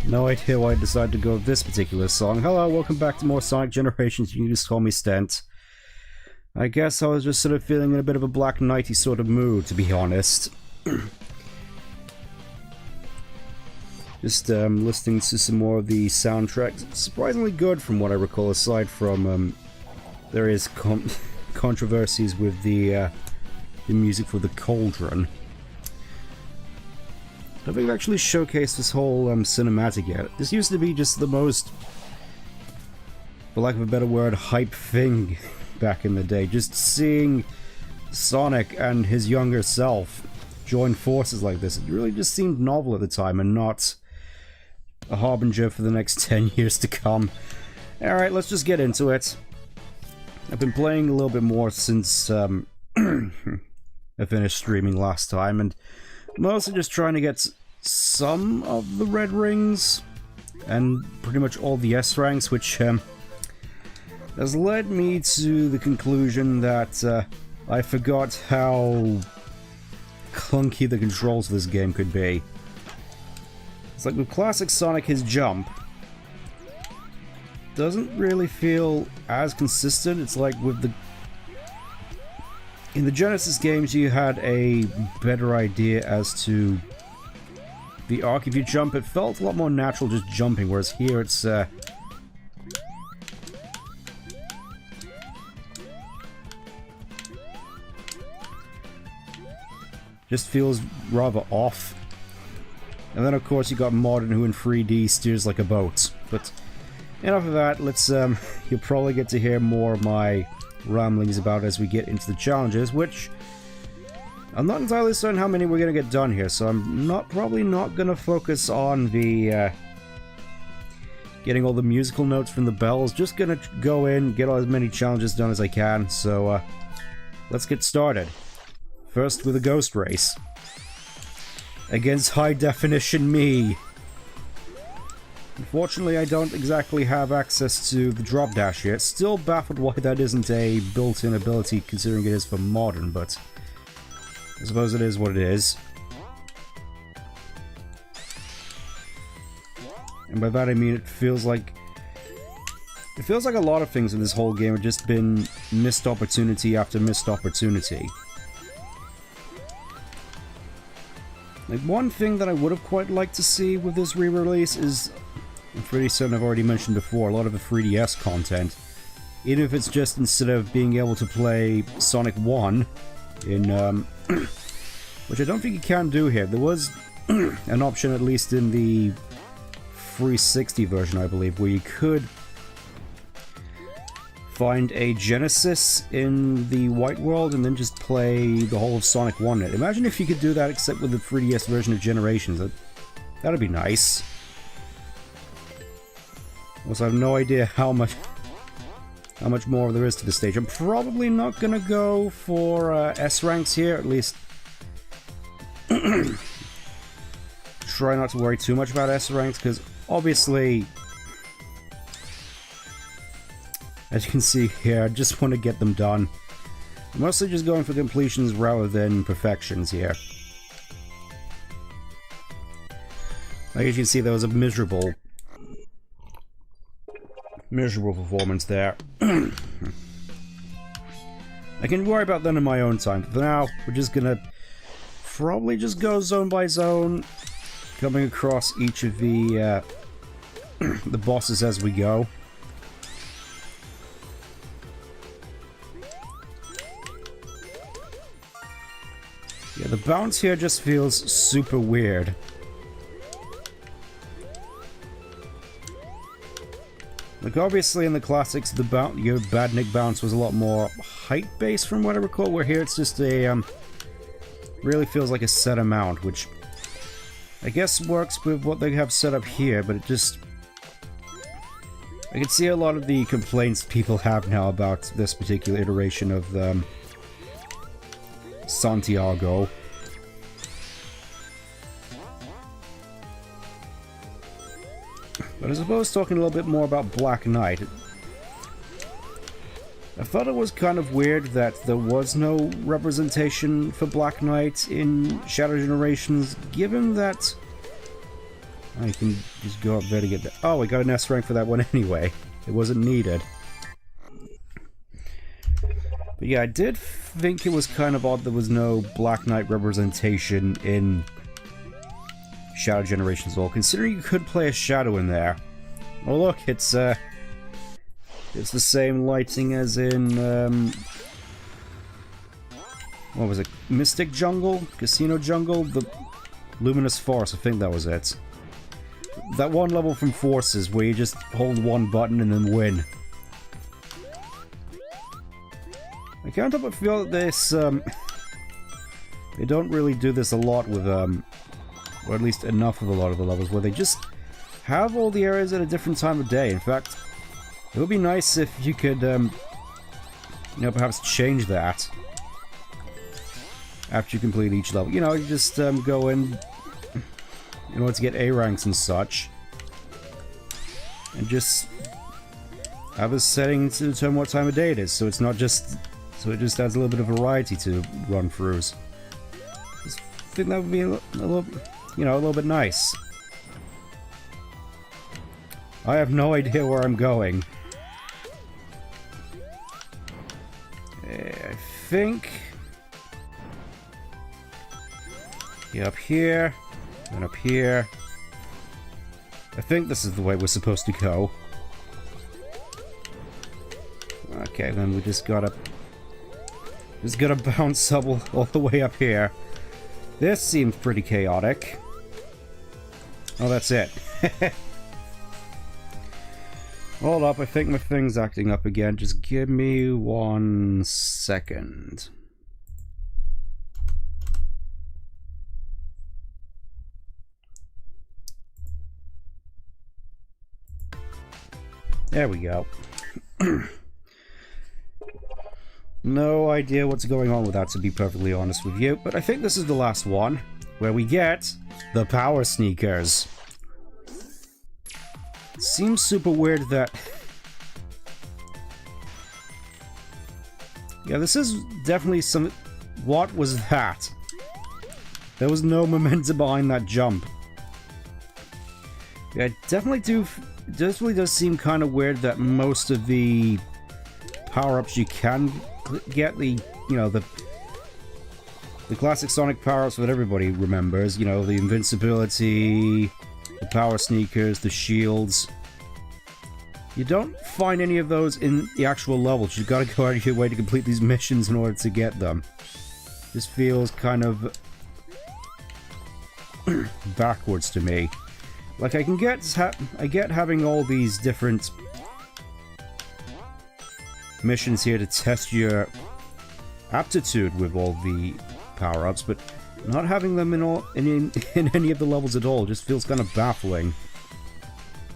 No idea why I decided to go with this particular song. Hello, welcome back to more Sonic Generations. You can just call me Stent. I guess I was just sort of feeling in a bit of a Black Knight-y sort of mood, to be honest. Just listening to some more of the soundtracks. Surprisingly good from what I recall, aside from various controversies with the music for the Cauldron. I don't think I've actually showcased this whole cinematic yet. This used to be just the most, for lack of a better word, hype thing back in the day. Just seeing Sonic and his younger self join forces like this, it really just seemed novel at the time and not a harbinger for the next 10 years to come. Alright, let's just get into it. I've been playing a little bit more since I finished streaming last time, and mostly just trying to get some of the red rings and pretty much all the S ranks, which has led me to the conclusion that I forgot how clunky the controls of this game could be. It's like with classic Sonic, his jump doesn't really feel as consistent. It's like with the... In the Genesis games, you had a better idea as to the arc. If you jump, it felt a lot more natural just jumping, whereas here it's just feels rather off. And then of course you got Modern, who in 3D steers like a boat. But enough of that, let's you'll probably get to hear more of my ramblings about as we get into the challenges, which I'm not entirely certain how many we're gonna get done here, so I'm probably not gonna focus on the getting all the musical notes from the bells. Just gonna go in, get as many challenges done as I can. So let's get started. First with a ghost race against high definition me. Unfortunately, I don't exactly have access to the drop dash yet. Still baffled why that isn't a built-in ability, considering it is for Modern, but I suppose it is what it is. And by that I mean it feels like a lot of things in this whole game have just been missed opportunity after missed opportunity. Like, one thing that I would have quite liked to see with this re-release is, I'm pretty certain I've already mentioned before, a lot of the 3DS content. Even if it's just instead of being able to play Sonic 1 in, which I don't think you can do here. There was an option, at least in the 360 version, I believe, where you could find a Genesis in the White World and then just play the whole of Sonic 1 in it. Imagine if you could do that except with the 3DS version of Generations. That'd be nice. Also, I have no idea how much more there is to the stage. I'm probably not gonna go for S ranks here, at least. Try not to worry too much about S ranks, because obviously, as you can see here, I just want to get them done. I'm mostly just going for completions rather than perfections here. Like, as you can see, there was a miserable performance there. I can worry about them in my own time. For now, we're just gonna probably just go zone by zone, coming across each of the the bosses as we go. Yeah, the bounce here just feels super weird. Like, obviously in the classics, the your Badnik bounce was a lot more height-based from what I recall, where here it's just a, really feels like a set amount, which I guess works with what they have set up here, but it just... I can see a lot of the complaints people have now about this particular iteration of, Santiago. But I suppose talking a little bit more about Black Knight, I thought it was kind of weird that there was no representation for Black Knight in Shadow Generations, given that Oh, you can just go up there to get that. Oh, we got an S rank for that one anyway. It wasn't needed. But yeah, I did think it was kind of odd there was no Black Knight representation in Shadow Generations at all, considering you could play a Shadow in there. Oh look, it's the same lighting as in, what was it? Mystic Jungle? Casino Jungle? The Luminous Forest, I think that was it. That one level from Forces where you just hold one button and then win. I can't help but feel that this, they don't really do this a lot with, or at least enough of a lot of the levels, where they just have all the areas at a different time of day. In fact, it would be nice if you could, you know, perhaps change that after you complete each level. You know, you just go in order to get A ranks and such, and just have a setting to determine what time of day it is, so it's not just, so it just adds a little bit of variety to run-throughs. Just think that would be a little, you know, a little bit nice. I have no idea where I'm going. I think... yeah, up here, and up here. I think this is the way we're supposed to go. Okay, then we just gotta bounce all the way up here. This seems pretty chaotic. Oh, that's it. Hold up, I think my thing's acting up again. Just give me 1 second. There we go. No idea what's going on with that, to be perfectly honest with you, but I think this is the last one, where we get the Power Sneakers. Seems super weird that... yeah, this is definitely some... what was that? There was no momentum behind that jump. Yeah, it definitely does seem kind of weird that most of the power-ups you can get, the, you know, the classic Sonic power-ups that everybody remembers, you know, the invincibility, the power sneakers, the shields. You don't find any of those in the actual levels. You've got to go out of your way to complete these missions in order to get them. This feels kind of backwards to me. Like, I get having all these different missions here to test your aptitude with all the power-ups, but not having them in any of the levels at all just feels kind of baffling.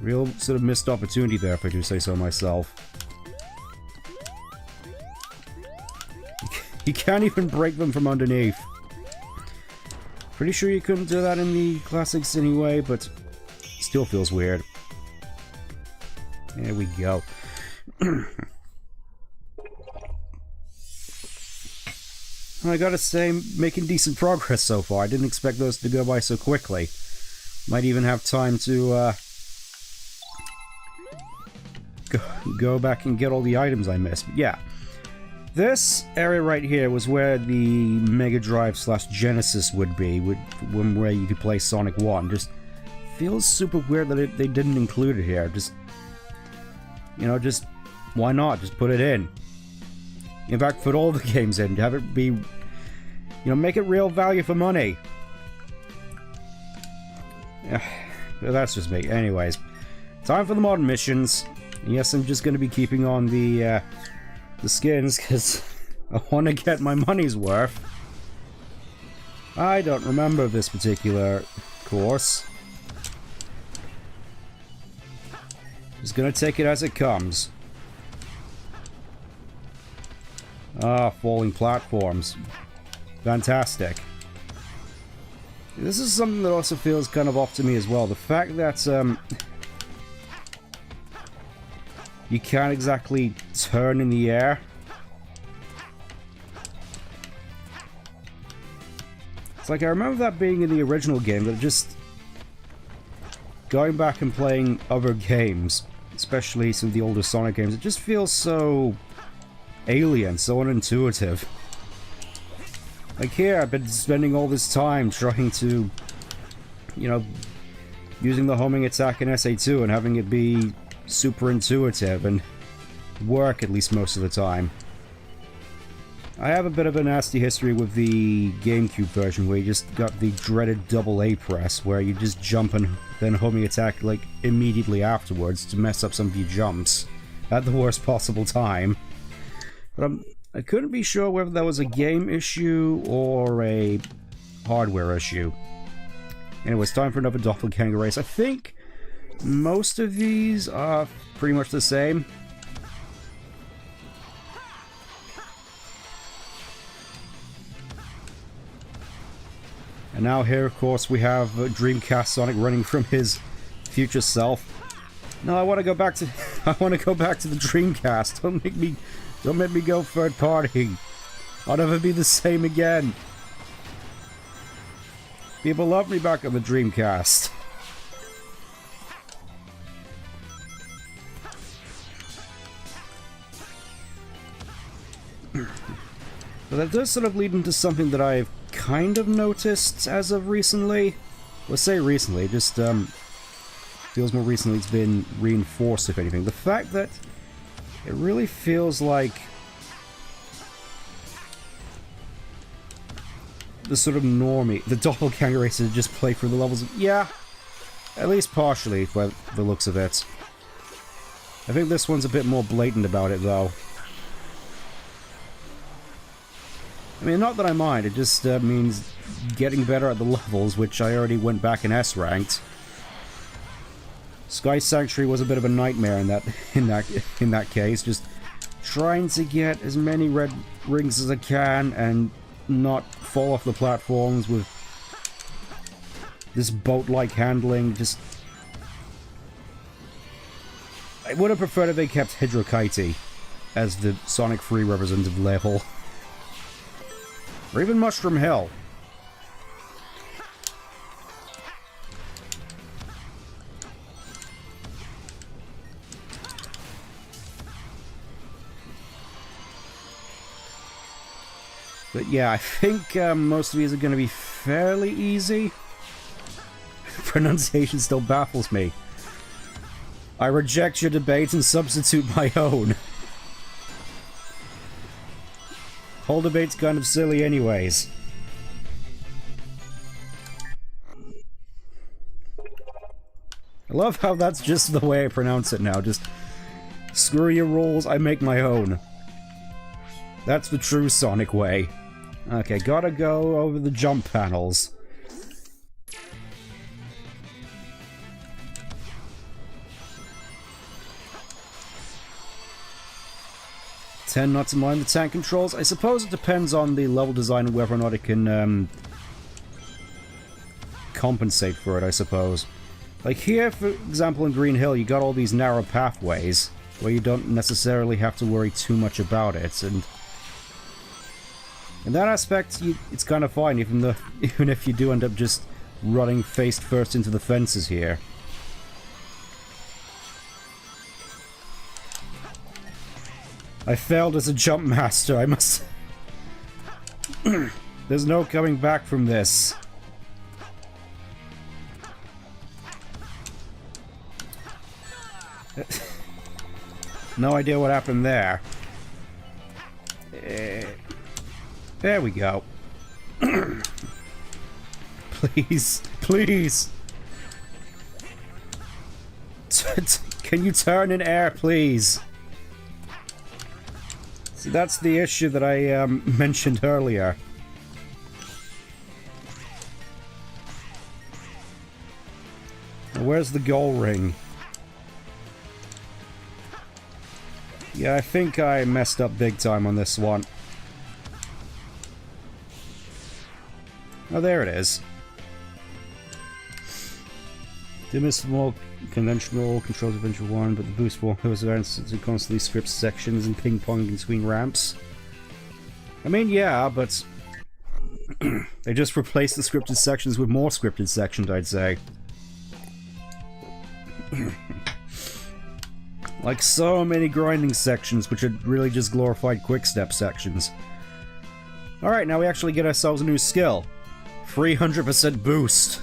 Real sort of missed opportunity there, if I do say so myself. You can't even break them from underneath. Pretty sure you couldn't do that in the classics anyway, but still feels weird. There we go. I gotta say, making decent progress so far. I didn't expect those to go by so quickly. Might even have time to go back and get all the items I missed. But yeah, this area right here was where the Mega Drive / Genesis would be, where you could play Sonic 1. Just feels super weird that they didn't include it here. Just, you know, just why not? Just put it in. In fact, put all the games in. Have it be, you know, make it real value for money. Yeah, that's just me. Anyways, time for the modern missions. Yes, I'm just going to be keeping on the skins because I want to get my money's worth. I don't remember this particular course. Just going to take it as it comes. Ah, falling platforms. Fantastic. This is something that also feels kind of off to me as well. The fact that you can't exactly turn in the air. It's like, I remember that being in the original game, but it just... going back and playing other games, especially some of the older Sonic games, it just feels so alien, so unintuitive. Like here, I've been spending all this time trying to, you know, using the homing attack in SA2 and having it be super intuitive and work at least most of the time. I have a bit of a nasty history with the GameCube version where you just got the dreaded double A press where you just jump and then homing attack like immediately afterwards to mess up some of your jumps at the worst possible time. But I couldn't be sure whether that was a game issue or a hardware issue. Anyway, it's time for another doppelganger race. I think most of these are pretty much the same. And now here, of course, we have Dreamcast Sonic running from his future self. No, I want to go back to I want to go back to the Dreamcast. Don't make me go third party. I'll never be the same again. People love me back on the Dreamcast. But that does sort of lead into something that I've kind of noticed as of recently. Let's say recently, just feels more recently it's been reinforced, if anything. The fact that it really feels like the sort of normie, the doppelganger races just play through the levels. Yeah, at least partially, by the looks of it. I think this one's a bit more blatant about it, though. I mean, not that I mind, it just means getting better at the levels, which I already went back in S-ranked. Sky Sanctuary was a bit of a nightmare in that case, just trying to get as many red rings as I can and not fall off the platforms with this boat-like handling. Just, I would have preferred if they kept Hedgehog as the Sonic 3 representative level. Or even Mushroom Hill. But yeah, I think most of these are going to be fairly easy. Pronunciation still baffles me. I reject your debate and substitute my own. Whole debate's kind of silly anyways. I love how that's just the way I pronounce it now. Just screw your rules, I make my own. That's the true Sonic way. Okay, gotta go over the jump panels. Tend not to mind the tank controls. I suppose it depends on the level design and whether or not it can compensate for it, I suppose. Like here, for example, in Green Hill, you got all these narrow pathways where you don't necessarily have to worry too much about it, and in that aspect, it's kind of fine, even if you do end up just running face first into the fences here. I failed as a jump master, I must... There's no coming back from this. No idea what happened there. There we go. Please, please! Can you turn in air, please? See, that's the issue that I mentioned earlier. Where's the goal ring? Yeah, I think I messed up big time on this one. Oh, there it is. Did miss more conventional controls Adventure 1, but the boost for those events to constantly script sections and ping-pong between ramps. I mean, yeah, but they just replaced the scripted sections with more scripted sections, I'd say. Like so many grinding sections, which are really just glorified quick-step sections. Alright, now we actually get ourselves a new skill. 300% boost.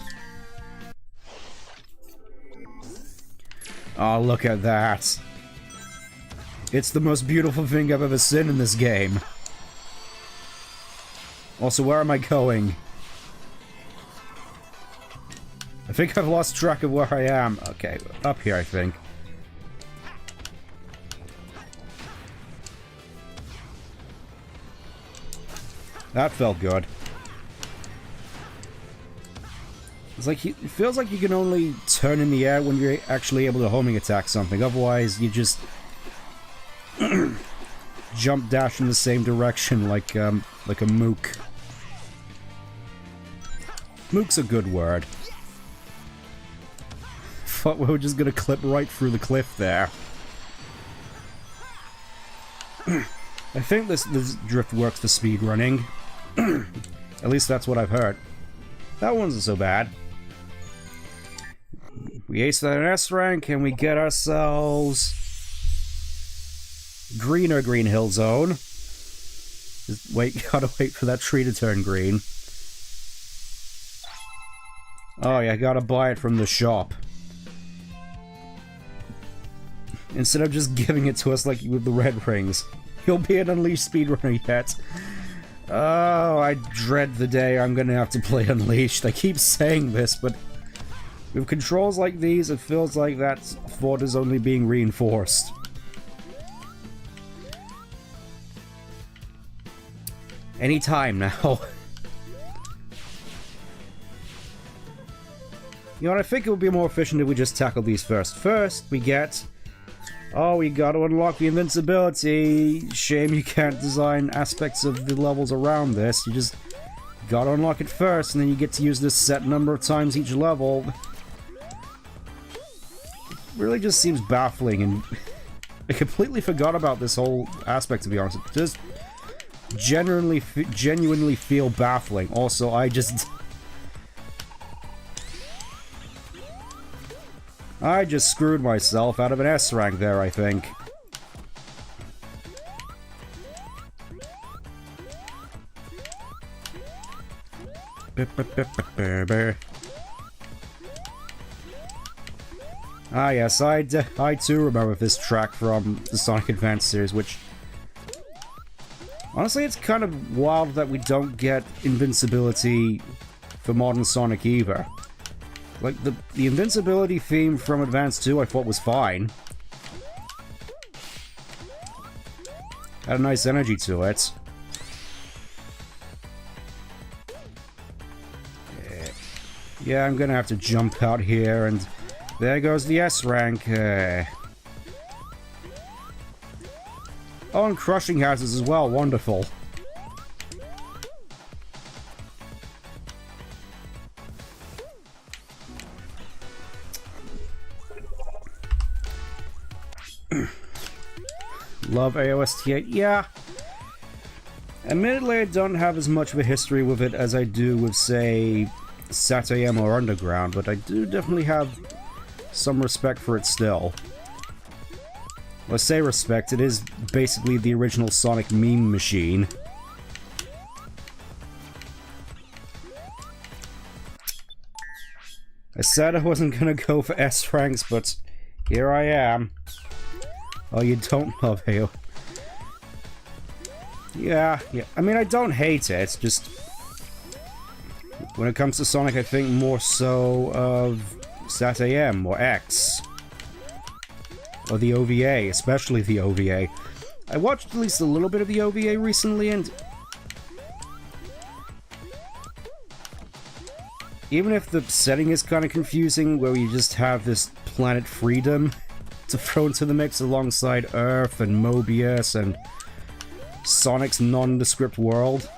Oh, look at that. It's the most beautiful thing I've ever seen in this game. Also, where am I going? I think I've lost track of where I am. Okay, up here, I think. That felt good. It's like it feels like you can only turn in the air when you're actually able to homing attack something. Otherwise, you just jump dash in the same direction like a mook. Mook's a good word. Thought we were just gonna clip right through the cliff there. I think this drift works for speedrunning. At least that's what I've heard. That one's not so bad. We ace that in S rank and we get ourselves greener Green Hill Zone. Just wait, gotta wait for that tree to turn green. Oh yeah, gotta buy it from the shop. Instead of just giving it to us like with the red rings. You'll be an Unleashed speedrunner yet. Oh, I dread the day I'm gonna have to play Unleashed. I keep saying this, but with controls like these, it feels like that thought is only being reinforced. Any time now. You know what, I think it would be more efficient if we just tackle these first. First, we get... Oh, we gotta unlock the invincibility. Shame you can't design aspects of the levels around this. You just gotta unlock it first, and then you get to use this set number of times each level. It really just seems baffling, and I completely forgot about this whole aspect, to be honest. It just genuinely feel baffling. Also, I just screwed myself out of an S rank there, I think. Ah yes, I too remember this track from the Sonic Advance series, which... Honestly, it's kind of wild that we don't get invincibility for modern Sonic either. Like, the invincibility theme from Advance 2 I thought was fine. Had a nice energy to it. Yeah, I'm gonna have to jump out here, and there goes the S rank. Oh, and crushing houses as well, wonderful. Love AOST8, yeah. Admittedly, I don't have as much of a history with it as I do with, say, SatAM or Underground, but I do definitely have some respect for it still. Well, I say respect, it is basically the original Sonic meme machine. I said I wasn't gonna go for S ranks, but here I am. Oh, you don't love AO? Yeah. I mean, I don't hate it, it's just... When it comes to Sonic, I think more so of SatAM or X. Or the OVA, especially the OVA. I watched at least a little bit of the OVA recently, and... Even if the setting is kind of confusing, where you just have this Planet Freedom to throw into the mix alongside Earth and Mobius and Sonic's nondescript world.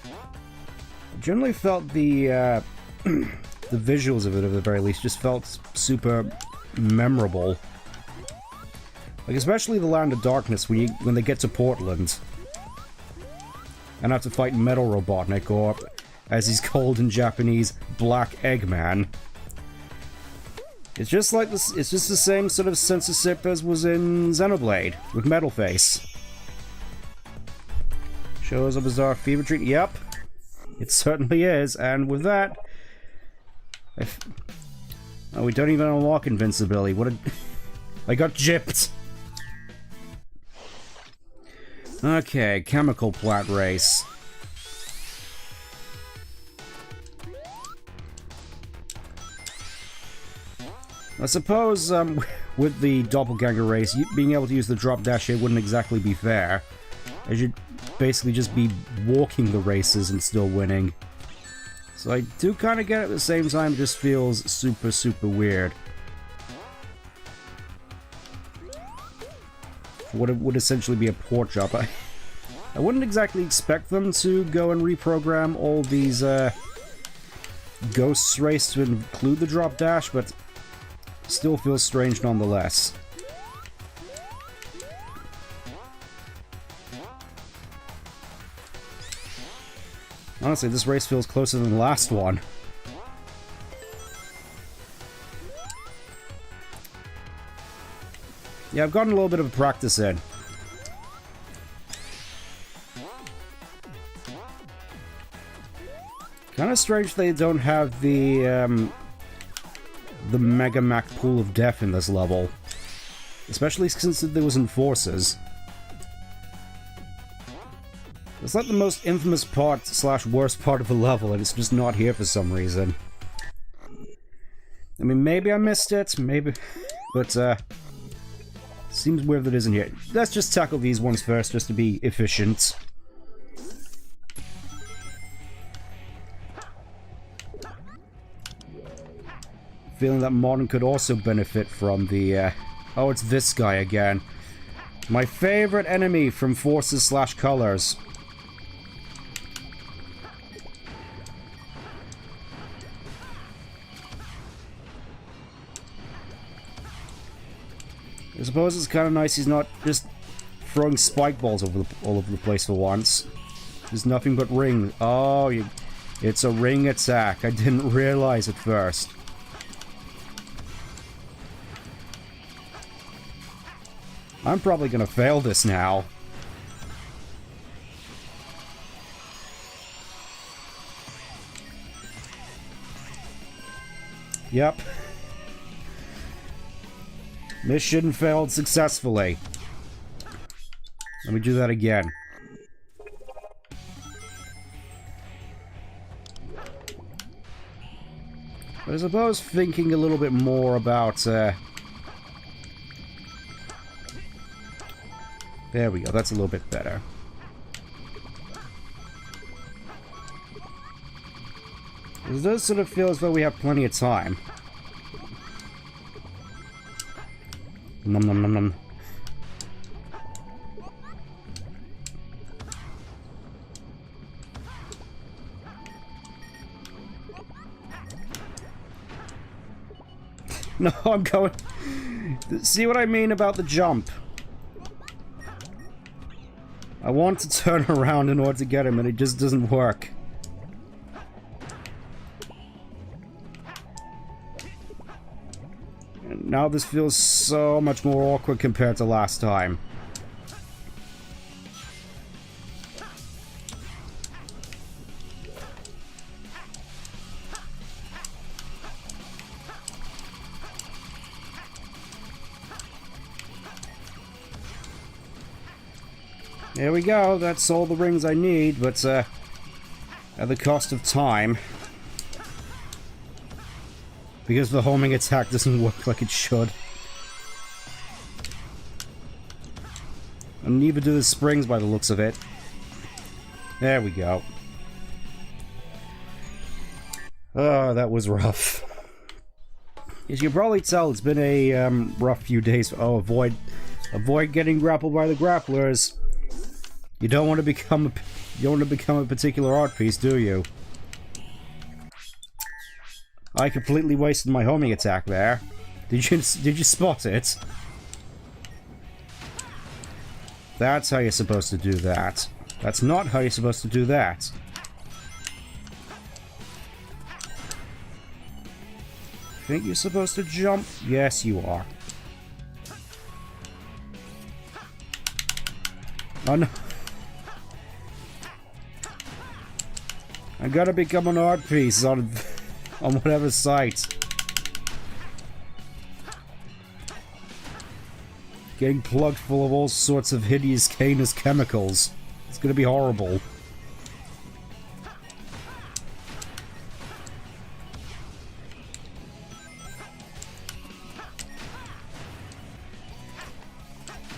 I generally felt the the visuals of it, at the very least, just felt super memorable. Like, especially the Land of Darkness when they get to Portland and have to fight Metal Robotnik, or as he's called in Japanese, Black Eggman. It's just like this. It's just the same sort of censorship as was in Xenoblade with Metal Face. Shows a bizarre fever dream. Yep, it certainly is. And with that, oh, we don't even unlock invincibility. What a... I got gypped. Okay, chemical plant race. I suppose, with the doppelganger race, being able to use the drop dash here wouldn't exactly be fair, as you'd basically just be walking the races and still winning. So I do kind of get it, at the same time, it just feels super, super weird. What it would essentially be a port job. I wouldn't exactly expect them to go and reprogram all these ghosts race to include the drop dash, but still feels strange nonetheless. Honestly, this race feels closer than the last one. Yeah, I've gotten a little bit of practice in. Kind of strange they don't have the Mega Mac pool of death in this level. Especially since there was enforcers. It's like the most infamous part / worst part of the level, and it's just not here for some reason. I mean, maybe I missed it, maybe... But, seems weird that it isn't here. Let's just tackle these ones first, just to be efficient. Feeling that Modern could also benefit from the, oh, it's this guy again. My favorite enemy from Forces / Colors. I suppose it's kind of nice he's not just throwing spike balls all over the place for once. There's nothing but ring. Oh, it's a ring attack. I didn't realize at first. I'm probably gonna fail this now. Yep. Mission failed successfully. Let me do that again. But I suppose thinking a little bit more about, there we go, that's a little bit better. It does sort of feel as though we have plenty of time. Nom nom nom nom. No, I'm going... See what I mean about the jump? I want to turn around in order to get him, and it just doesn't work. And now this feels so much more awkward compared to last time. There we go, that's all the rings I need, but at the cost of time. Because the homing attack doesn't work like it should. And neither do the springs by the looks of it. There we go. Oh, that was rough. As you can probably tell, it's been a rough few days. Oh, avoid getting grappled by the grapplers. You don't want to become a particular art piece, do you? I completely wasted my homing attack there. Did you spot it? That's how you're supposed to do that. That's not how you're supposed to do that. think you're supposed to jump? Yes, you are. Oh no. I gotta become an art piece on whatever site. Getting plugged full of all sorts of hideous, heinous chemicals. It's gonna be horrible.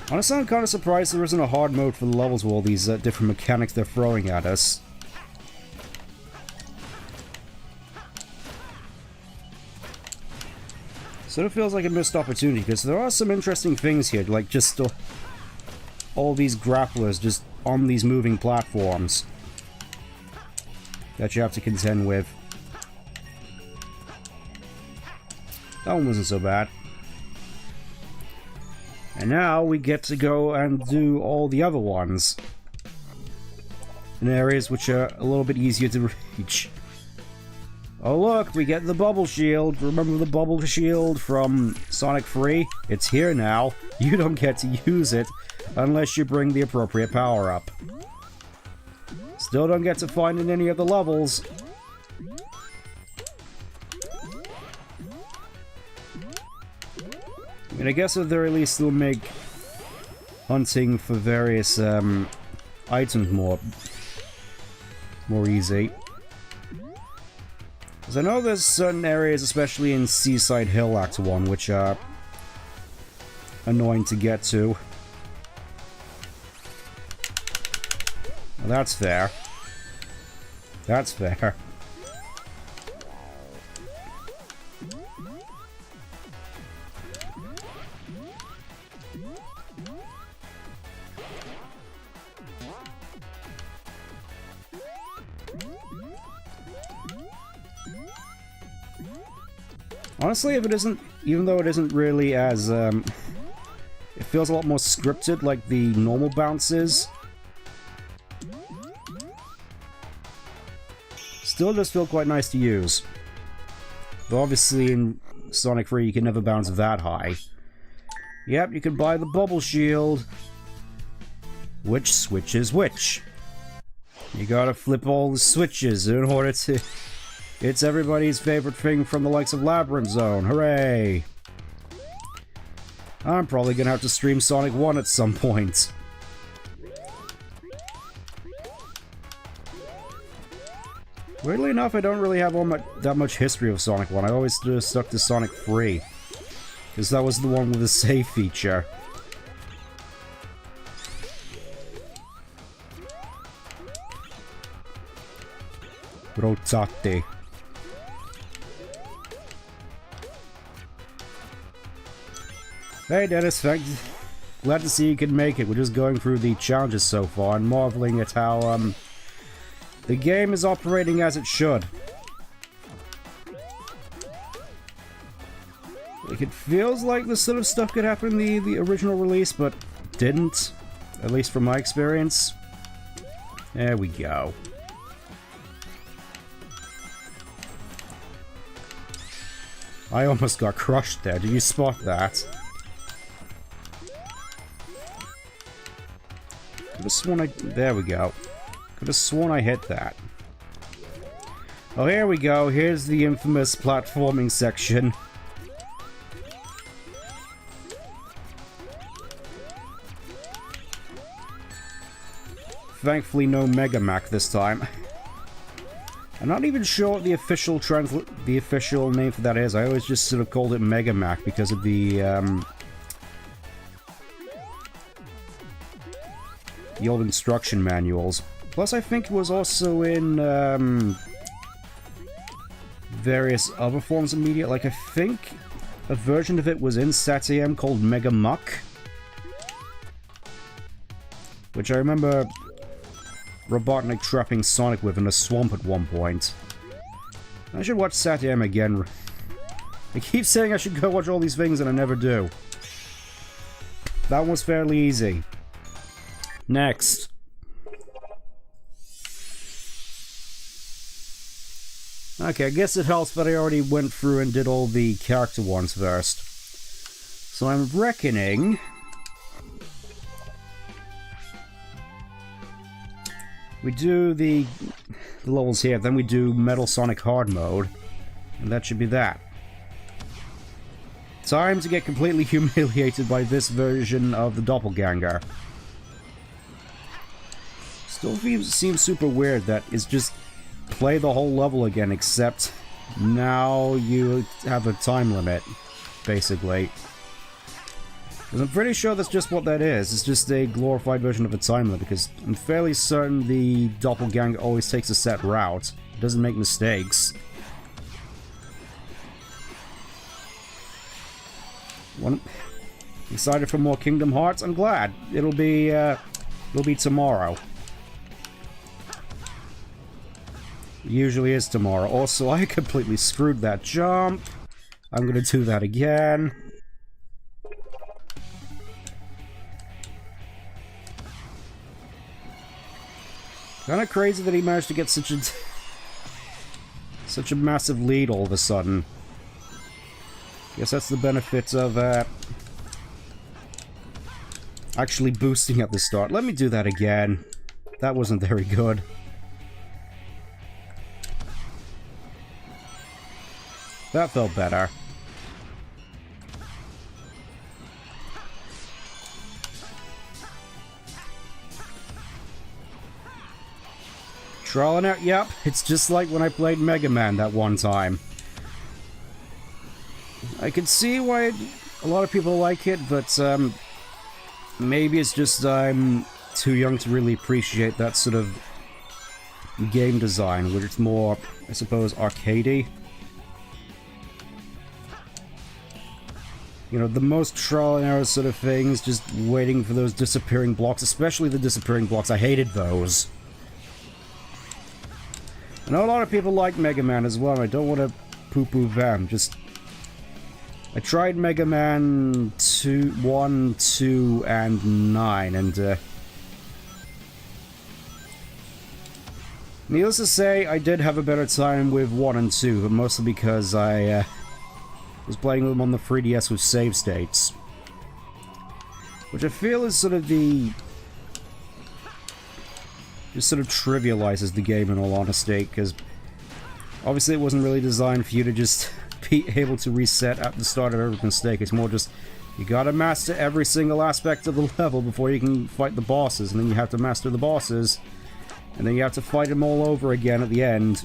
Honestly, I'm kind of surprised there isn't a hard mode for the levels with all these different mechanics they're throwing at us. Sort of feels like a missed opportunity, because there are some interesting things here, like just all these grapplers just on these moving platforms that you have to contend with. That one wasn't so bad. And now we get to go and do all the other ones in areas which are a little bit easier to reach. Oh look, we get the bubble shield. Remember the bubble shield from Sonic 3? It's here now. You don't get to use it unless you bring the appropriate power up. Still don't get to find it in any of the levels. I mean, I guess at the very least they'll make hunting for various items more easy. Because I know there's certain areas, especially in Seaside Hill Act 1, which are annoying to get to. Well, that's fair. That's fair. Honestly, if it isn't, even though it isn't really as, it feels a lot more scripted like the normal bounces. Still does feel quite nice to use. Though obviously in Sonic 3 you can never bounce that high. Yep, you can buy the bubble shield. Which switches which? You gotta flip all the switches in order to... It's everybody's favorite thing from the likes of Labyrinth Zone. Hooray! I'm probably gonna have to stream Sonic 1 at some point. Weirdly enough, I don't really have that much history of Sonic 1. I always just stuck to Sonic 3. Because that was the one with the save feature. Rotate. Hey Dennis, glad to see you can make it. We're just going through the challenges so far and marveling at how the game is operating as it should. Like, it feels like this sort of stuff could happen in the original release, but didn't. At least from my experience. There we go. I almost got crushed there. Did you spot that? Could have sworn I... There we go. Could have sworn I hit that. Oh, here we go. Here's the infamous platforming section. Thankfully, no Mega Mac this time. I'm not even sure what the official name for that is. I always just sort of called it Mega Mac because of the old instruction manuals. Plus, I think it was also in various other forms of media. Like, I think a version of it was in SATM called Mega Muck, which I remember Robotnik trapping Sonic with in a swamp at one point. I should watch SATM again. I keep saying I should go watch all these things and I never do. That one was fairly easy. Next. Okay, I guess it helps that I already went through and did all the character ones first. So I'm reckoning... we do the levels here, then we do Metal Sonic Hard Mode, and that should be that. Time to get completely humiliated by this version of the Doppelganger. Still seems super weird that it's just play the whole level again, except now you have a time limit, basically. Because I'm pretty sure that's just what that is. It's just a glorified version of a time limit, because I'm fairly certain the Doppelganger always takes a set route. It doesn't make mistakes. Excited for more Kingdom Hearts? I'm glad. It'll be tomorrow. It usually is tomorrow. Also, I completely screwed that jump. I'm gonna do that again. Kinda crazy that he managed to get such a massive lead all of a sudden. Guess that's the benefit of actually boosting at the start. Let me do that again. That wasn't very good. That felt better. Trolling out, yep. It's just like when I played Mega Man that one time. I can see why a lot of people like it, but maybe it's just I'm too young to really appreciate that sort of game design, where it's more, I suppose, arcadey. You know, the most trial and error sort of things, just waiting for those disappearing blocks, especially the disappearing blocks. I hated those. I know a lot of people like Mega Man as well, and I don't want to poo-poo them, just... I tried Mega Man 2, 1, 2, and 9, and needless to say, I did have a better time with 1 and 2, but mostly because I was playing them on the 3DS with save states. Which I feel is sort of the... just sort of trivializes the game in all honesty, because obviously it wasn't really designed for you to just be able to reset at the start of every mistake. It's more just, you gotta master every single aspect of the level before you can fight the bosses, and then you have to master the bosses, and then you have to fight them all over again at the end.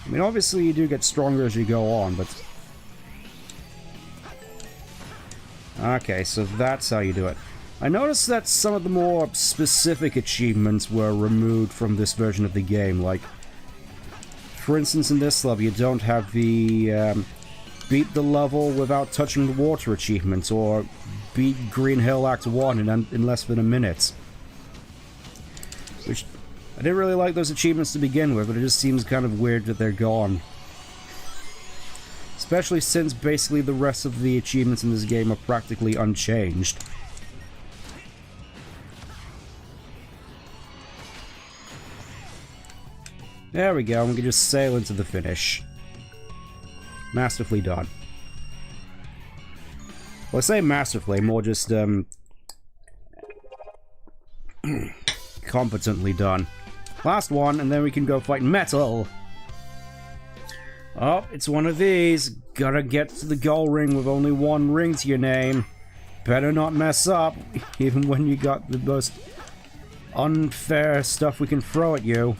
I mean, obviously you do get stronger as you go on, but... okay, so that's how you do it. I noticed that some of the more specific achievements were removed from this version of the game, like, for instance, in this level, you don't have the beat the level without touching the water achievements, or beat Green Hill Act 1 in less than a minute. Which, I didn't really like those achievements to begin with, but it just seems kind of weird that they're gone. Especially since basically the rest of the achievements in this game are practically unchanged. There we go, and we can just sail into the finish. Masterfully done. Well, I say masterfully, more just, competently done. Last one, and then we can go fight Metal! Oh, it's one of these. Gotta get to the goal ring with only one ring to your name. Better not mess up, even when you got the most unfair stuff we can throw at you.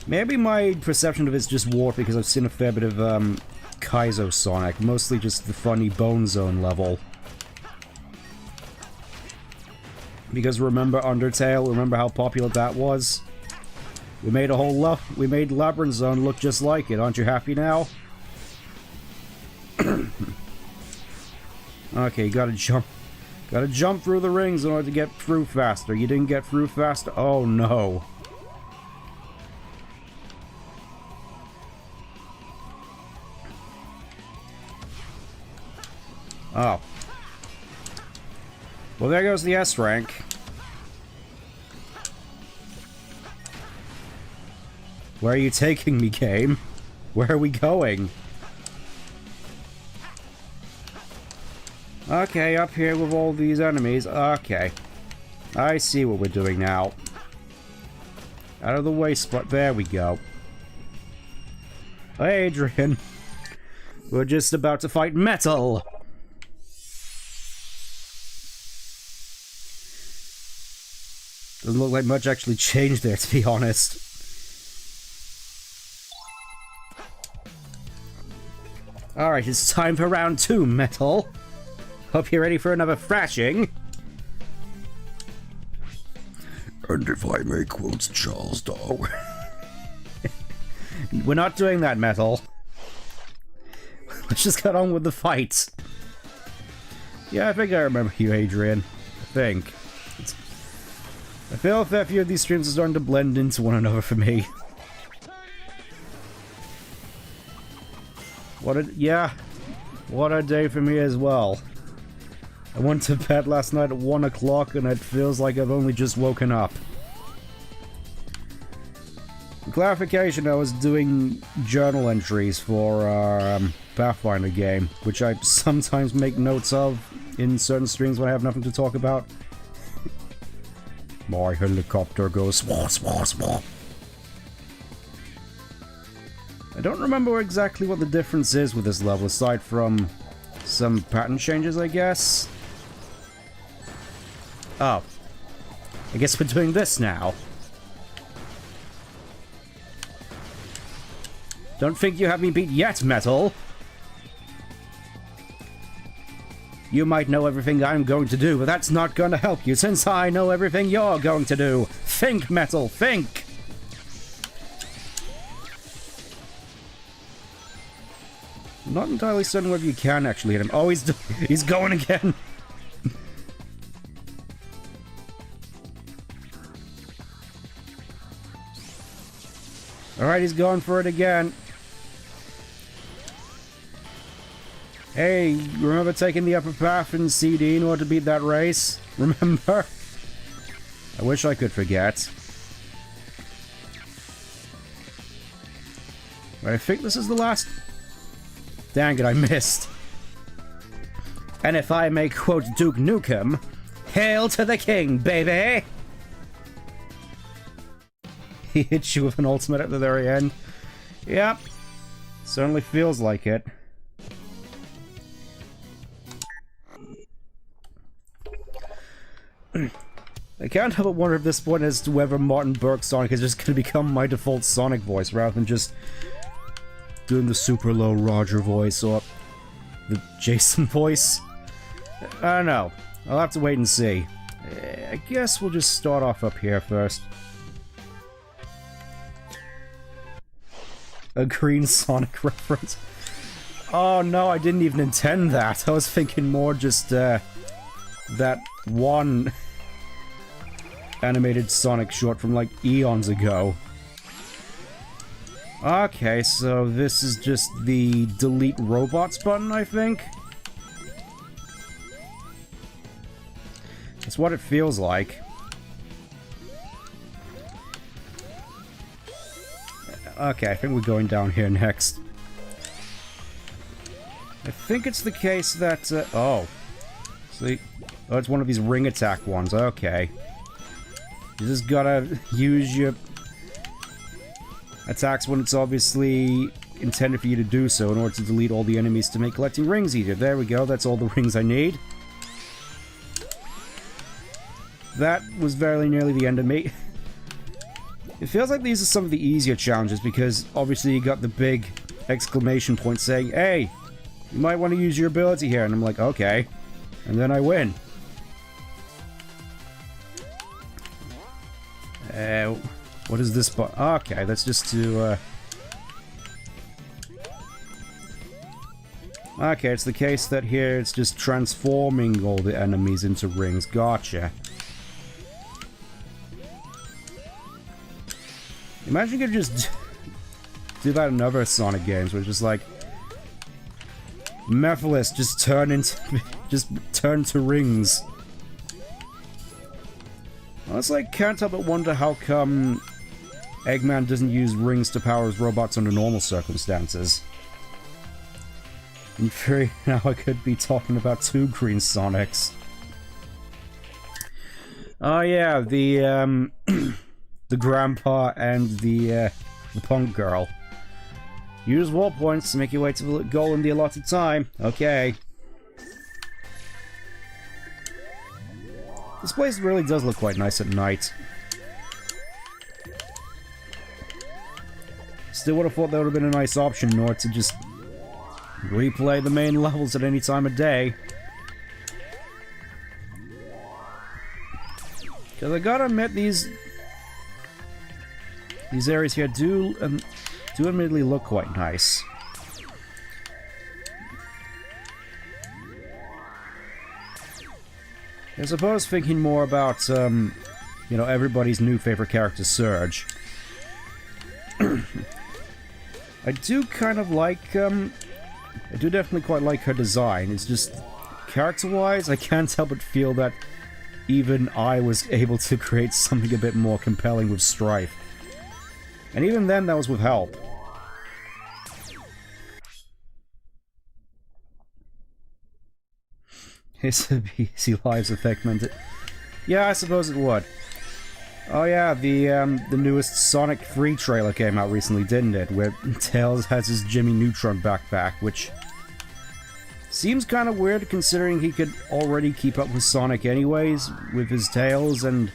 Maybe my perception of it's just warped because I've seen a fair bit of Kaizo Sonic, mostly just the funny Bone Zone level. Because remember Undertale? Remember how popular that was? We made a whole we made Labyrinth Zone look just like it. Aren't you happy now? Okay, gotta jump. Gotta jump through the rings in order to get through faster. You didn't get through faster? Oh no. Oh. Well, there goes the S rank. Where are you taking me, game? Where are we going? Okay, up here with all these enemies. Okay. I see what we're doing now. Out of the way spot. There we go. Hey, Adrian. We're just about to fight metal. Doesn't look like much actually changed there, to be honest. Alright, it's time for round 2, metal. Hope you're ready for another thrashing. And if I may quote Charles Darwin. We're not doing that, metal. Let's just get on with the fight. Yeah, I think I remember you, Adrian. I think. I feel a fair few of these streams are starting to blend into one another for me. Yeah. What a day for me as well. I went to bed last night at 1 o'clock and it feels like I've only just woken up. For clarification, I was doing journal entries for our Pathfinder game, which I sometimes make notes of in certain streams when I have nothing to talk about. My helicopter goes swah, swah, swah. I don't remember exactly what the difference is with this level, aside from some pattern changes, I guess. Oh. I guess we're doing this now. Don't think you have me beat yet, metal. You might know everything I'm going to do, but that's not going to help you since I know everything you're going to do. Think, metal, think! I'm not entirely certain whether you can actually hit him. Oh, he's going again! Alright, he's going for it again. Hey, remember taking the upper path in CD in order to beat that race? Remember? I wish I could forget. But I think this is the last... Dang it, I missed. And if I may quote Duke Nukem, hail to the king, baby! He hits you with an ultimate at the very end. Yep. Certainly feels like it. I can't help but wonder at this point as to whether Martin Burke's Sonic is just going to become my default Sonic voice rather than just doing the super low Roger voice or the Jason voice. I don't know. I'll have to wait and see. I guess we'll just start off up here first. A green Sonic reference. Oh no, I didn't even intend that. I was thinking more just that one animated Sonic short from like eons ago. Okay, so this is just the delete robots button, I think. That's what it feels like. Okay, I think we're going down here next. I think it's the case that, oh. See? Oh, it's one of these ring attack ones, okay. You just gotta use your attacks when it's obviously intended for you to do so in order to delete all the enemies to make collecting rings easier. There we go, that's all the rings I need. That was very nearly the end of me. It feels like these are some of the easier challenges because obviously you got the big exclamation point saying, hey, you might want to use your ability here, and I'm like, okay. And then I win. What is this button? Okay, that's just to, Okay, it's the case that here it's just transforming all the enemies into rings. Gotcha. Imagine you could just do that in other Sonic games where it's just like Mephiles just turn to rings. Honestly, I can't help but wonder how come Eggman doesn't use rings to power his robots under normal circumstances. In theory, now I could be talking about 2 Green Sonics. Oh yeah, the the grandpa and the punk girl. Use war points to make your way to the goal in the allotted time. Okay. This place really does look quite nice at night. Still would have thought that would have been a nice option in order to just replay the main levels at any time of day. Because I gotta admit, these areas here do admittedly look quite nice. I suppose thinking more about, you know, everybody's new favorite character, Surge. I do kind of like, I do definitely quite like her design. It's just, character-wise, I can't help but feel that even I was able to create something a bit more compelling with Strife. And even then, that was with help. It's a BC Lives effect meant it. Yeah, I suppose it would. Oh yeah, the newest Sonic 3 trailer came out recently, didn't it? Where Tails has his Jimmy Neutron backpack, which seems kind of weird considering he could already keep up with Sonic anyways, with his Tails, and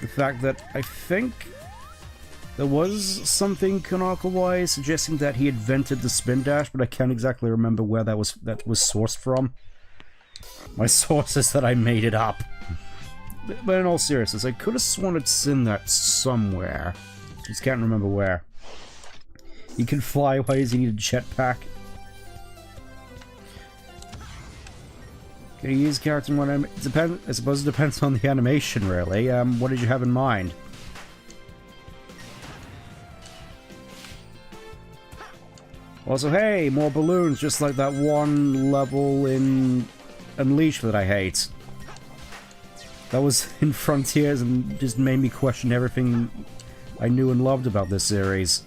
the fact that I think there was something canonical-wise suggesting that he invented the spin dash, but I can't exactly remember where that was sourced from. My source is that I made it up. But in all seriousness, I could have sworn it's in that somewhere. Just can't remember where. He can fly, why does he need a jetpack? Can you use character in one I suppose it depends on the animation, really. What did you have in mind? Also, hey, more balloons, just like that one level in Unleashed that I hate. That was in Frontiers and just made me question everything I knew and loved about this series.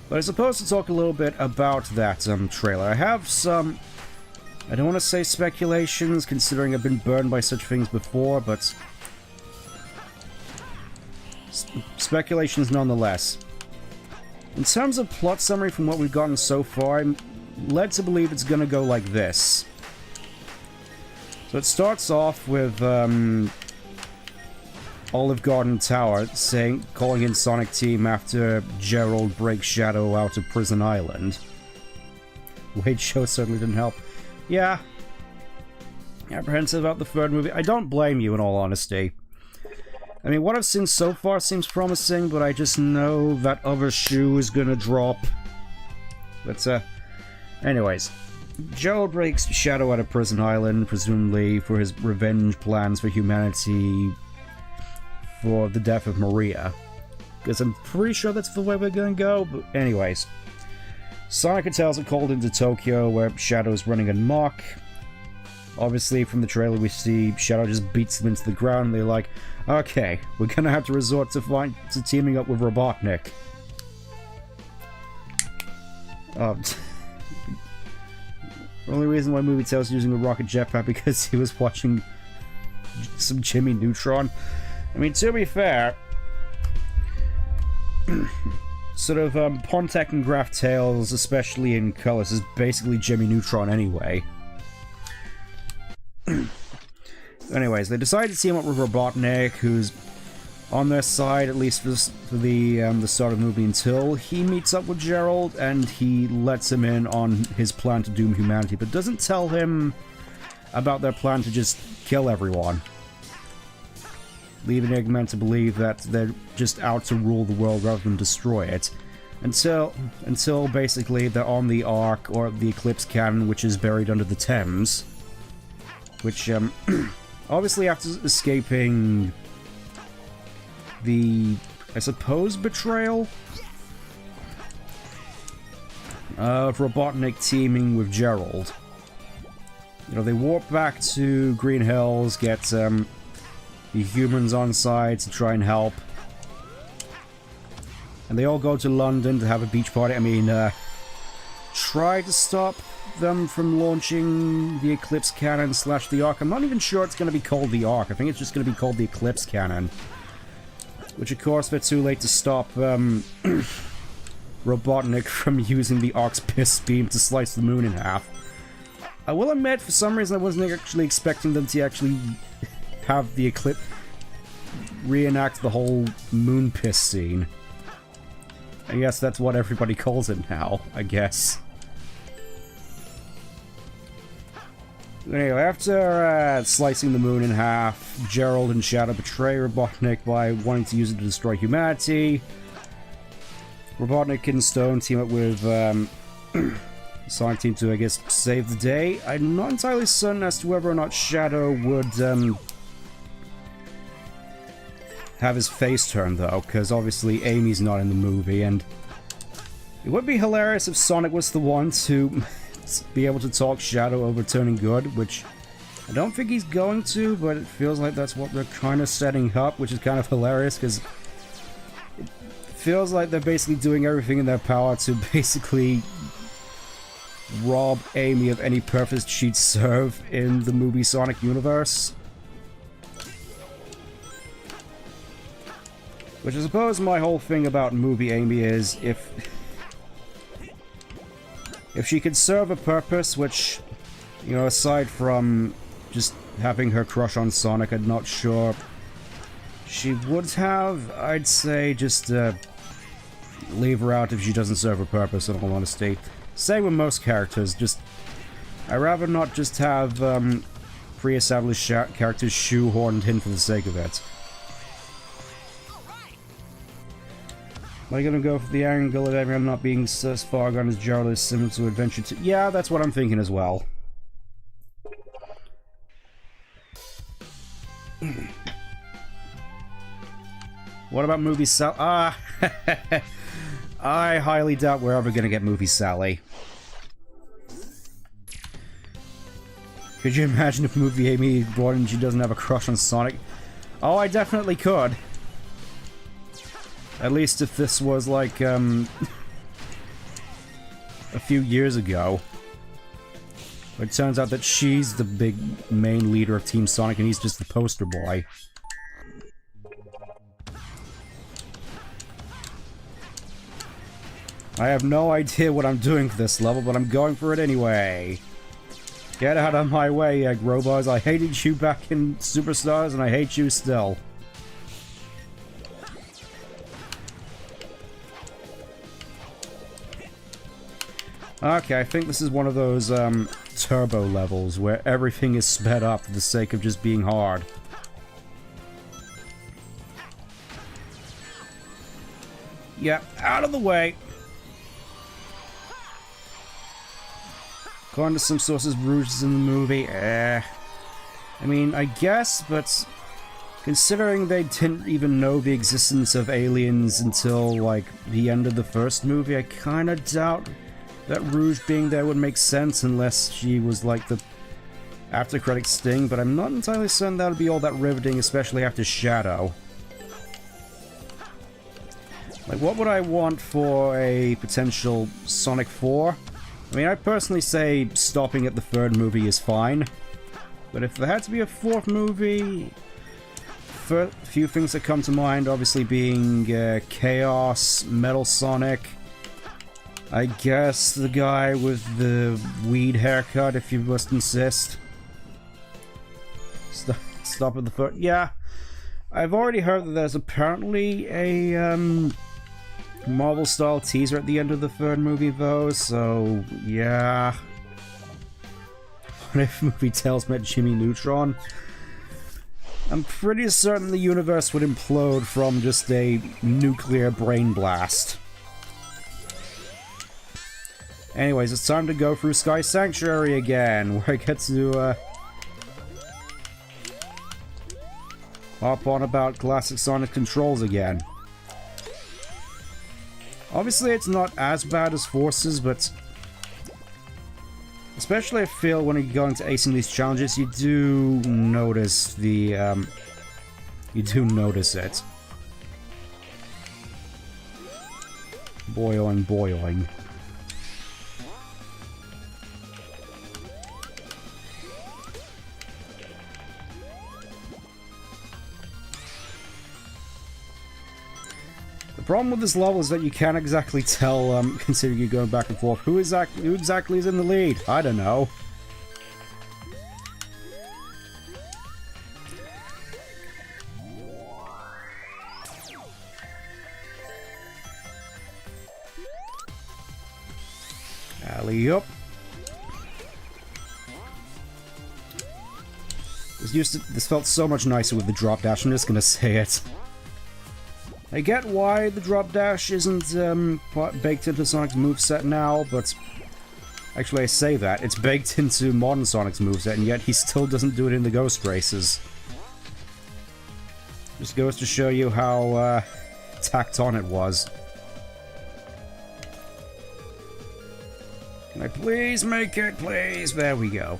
But I suppose to talk a little bit about that trailer. I have some, I don't want to say speculations, considering I've been burned by such things before, but speculations nonetheless. In terms of plot summary from what we've gotten so far, I'm led to believe it's going to go like this. So it starts off with Olive Garden Tower calling in Sonic Team after Gerald breaks Shadow out of Prison Island. Wade Show certainly didn't help. Yeah. Apprehensive about the third movie. I don't blame you, in all honesty. I mean, what I've seen so far seems promising, but I just know that other shoe is gonna drop. But, anyways. Joe breaks Shadow out of Prison Island, presumably for his revenge plans for humanity for the death of Maria. Because I'm pretty sure that's the way we're gonna go, but anyways. Sonic and Tails are called into Tokyo, where Shadow's running amok. Obviously, from the trailer we see Shadow just beats them into the ground, and they're like, okay, we're gonna have to resort to teaming up with Robotnik. The only reason why Movie Tails is using a rocket jetpack because he was watching some Jimmy Neutron. I mean, to be fair, sort of Pontek and Graph Tails, especially in colors, is basically Jimmy Neutron anyway. Anyways, they decide to team up with Robotnik, who's on their side, at least for the start of the movie, until he meets up with Gerald, and he lets him in on his plan to doom humanity, but doesn't tell him about their plan to just kill everyone. Leaving Eggman to believe that they're just out to rule the world rather than destroy it. Until basically they're on the Ark, or the Eclipse Cannon, which is buried under the Thames. Which, obviously after escaping the, I suppose, betrayal of Robotnik teaming with Gerald. You know, they warp back to Green Hills, get the humans on side to try and help. And they all go to London to have a beach party. I mean, try to stop them from launching the Eclipse Cannon / the Arc. I'm not even sure it's going to be called the Arc. I think it's just going to be called the Eclipse Cannon. Which, of course, they're too late to stop Robotnik from using the Arc's piss beam to slice the moon in half. I will admit, for some reason, I wasn't actually expecting them to actually have the Eclipse reenact the whole moon piss scene. I guess that's what everybody calls it now, I guess. Anyway, after slicing the moon in half, Gerald and Shadow betray Robotnik by wanting to use it to destroy humanity. Robotnik and Stone team up with Sonic Team to, I guess, save the day. I'm not entirely certain as to whether or not Shadow would have his face turned, though, because obviously Amy's not in the movie, and it would be hilarious if Sonic was the one to be able to talk Shadow over turning good, which I don't think he's going to, but it feels like that's what they're kind of setting up, which is kind of hilarious, because it feels like they're basically doing everything in their power to basically rob Amy of any purpose she'd serve in the movie Sonic universe. Which I suppose my whole thing about movie Amy is, if she could serve a purpose, which, you know, aside from just having her crush on Sonic, I'm not sure she would have. I'd say just leave her out if she doesn't serve a purpose, in all honesty. Same with most characters, just I'd rather not just have pre-established characters shoehorned in for the sake of it. Am I gonna go for the angle of everyone not being as far gone as Gerald is similar to Adventure 2? Yeah, that's what I'm thinking as well. What about Movie Sally? I highly doubt we're ever gonna get Movie Sally. Could you imagine if Movie Amy brought in she doesn't have a crush on Sonic? Oh, I definitely could. At least if this was like, a few years ago. It turns out that she's the big main leader of Team Sonic and he's just the poster boy. I have no idea what I'm doing for this level, but I'm going for it anyway. Get out of my way, Egg Robots. I hated you back in Superstars and I hate you still. Okay, I think this is one of those, turbo levels where everything is sped up for the sake of just being hard. Yep, out of the way! According to some sources, Rouge is in the movie. I mean, I guess, but considering they didn't even know the existence of aliens until, like, the end of the first movie, I kinda doubt that Rouge being there would make sense unless she was like the after-credits sting, but I'm not entirely certain that would be all that riveting, especially after Shadow. Like, what would I want for a potential Sonic 4? I mean, I personally say stopping at the third movie is fine, but if there had to be a fourth movie, a few things that come to mind, obviously being Chaos, Metal Sonic, I guess the guy with the weed haircut, if you must insist. Stop at the foot. Yeah, I've already heard that there's apparently a Marvel-style teaser at the end of the third movie, though, so yeah. What if movie Tails met Jimmy Neutron? I'm pretty certain the universe would implode from just a nuclear brain blast. Anyways, it's time to go through Sky Sanctuary again, where I get to, hop on about classic Sonic controls again. Obviously, it's not as bad as Forces, but Especially I feel when you go into acing these challenges, you do notice the, you do notice it. Boing, boing. The problem with this level is that you can't exactly tell, considering you're going back and forth, who exactly is in the lead? I don't know. Alley-up. This felt so much nicer with the drop dash, I'm just gonna say it. I get why the drop dash isn't baked into Sonic's moveset now, but actually I say that. It's baked into modern Sonic's moveset, and yet he still doesn't do it in the Ghost Races. Just goes to show you how tacked on it was. Can I please make it, please? There we go.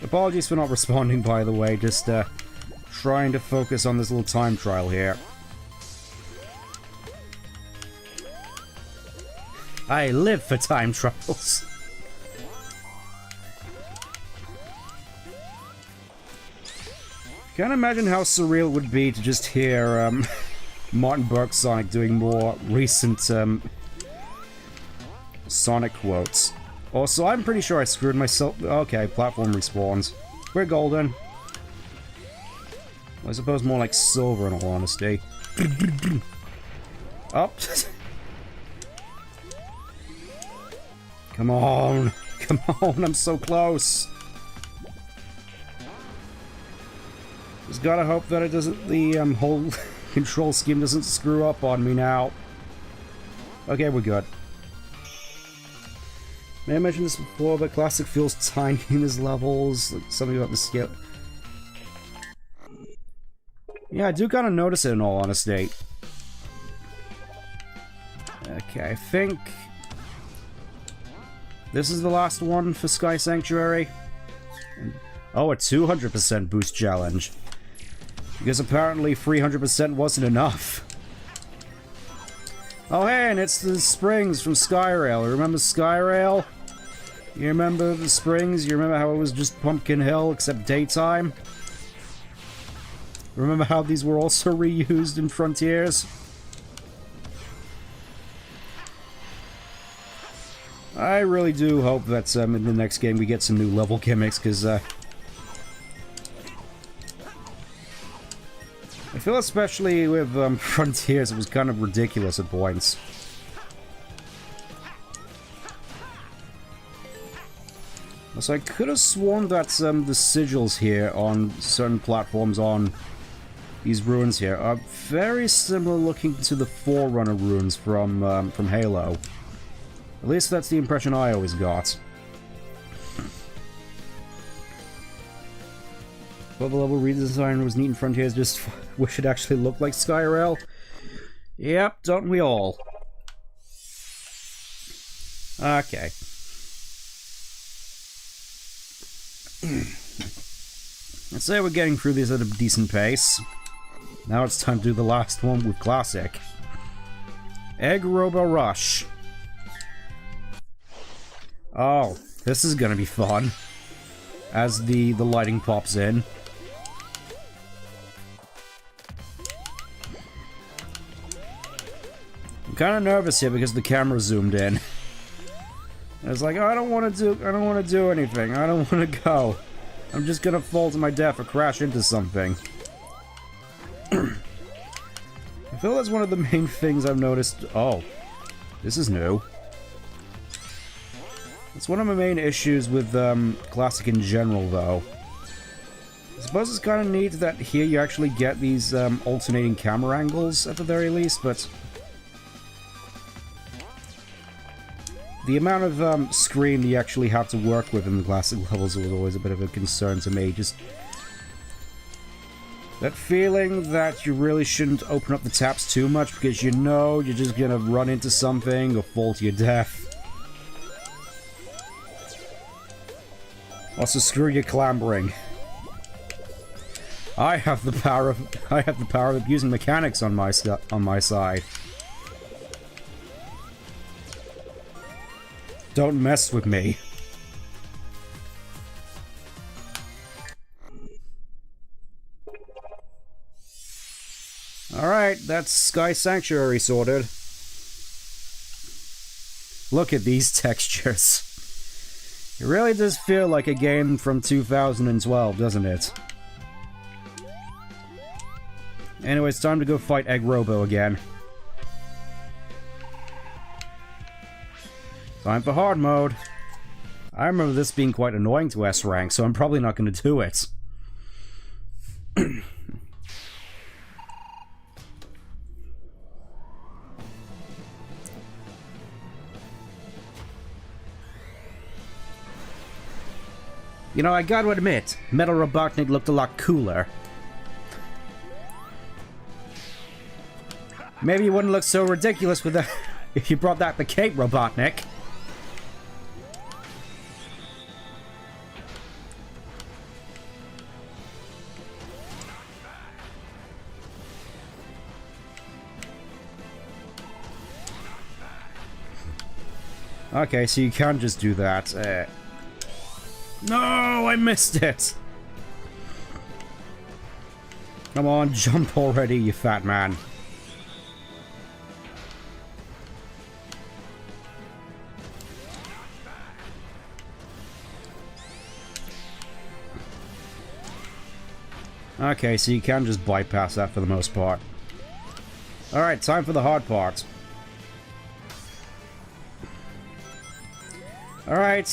Apologies for not responding, by the way, just trying to focus on this little time trial here. I live for time trials. Can't imagine how surreal it would be to just hear Martin Burke Sonic doing more recent Sonic quotes. Also, I'm pretty sure I screwed myself. Okay, platform respawns. We're golden. I suppose more like silver in all honesty. Up. Come on. Come on, I'm so close. Just gotta hope that it doesn't, the whole control scheme doesn't screw up on me now. Okay, we're good. May I mention this before, but Classic feels tiny in his levels. Like something about the scale. Yeah, I do kind of notice it in all honesty. Okay, I think this is the last one for Sky Sanctuary. Oh, a 200% boost challenge. Because apparently 300% wasn't enough. Oh hey, and it's the springs from Skyrail. Remember Skyrail? You remember the springs? You remember how it was just Pumpkin Hill except daytime? Remember how these were also reused in Frontiers? I really do hope that in the next game we get some new level gimmicks, because I feel especially with Frontiers it was kind of ridiculous at points. So I could have sworn that the sigils here on certain platforms on these ruins here are very similar looking to the Forerunner ruins from Halo. At least that's the impression I always got. But the level redesign was neat in Frontiers, just wish it actually looked like Skyrail. Yep, don't we all? Okay. Let's say we're getting through these at a decent pace. Now it's time to do the last one with Classic. Egg Robo Rush. Oh, this is gonna be fun. As the lighting pops in. I'm kind of nervous here because the camera zoomed in. I was like, oh, I don't want to do anything. I don't want to go. I'm just gonna fall to my death or crash into something. I feel that's one of the main things I've noticed. Oh, this is new. It's one of my main issues with Classic in general, though. I suppose it's kind of neat that here you actually get these alternating camera angles at the very least, but the amount of screen you actually have to work with in the Classic levels was always a bit of a concern to me. Just That feeling that you really shouldn't open up the taps too much because you know you're just gonna run into something or fall to your death. Also, screw your clambering. I have the power of abusing mechanics on my side. Don't mess with me. Alright, that's Sky Sanctuary sorted. Look at these textures. It really does feel like a game from 2012, doesn't it? Anyway, it's time to go fight Egg Robo again. Time for hard mode. I remember this being quite annoying to S rank, so I'm probably not going to do it. You know, I gotta admit, Metal Robotnik looked a lot cooler. Maybe you wouldn't look so ridiculous with the if you brought that the cape, Robotnik. Okay, so you can't just do that. No, I missed it! Come on, jump already, you fat man. Okay, so you can just bypass that for the most part. Alright, time for the hard part. Alright,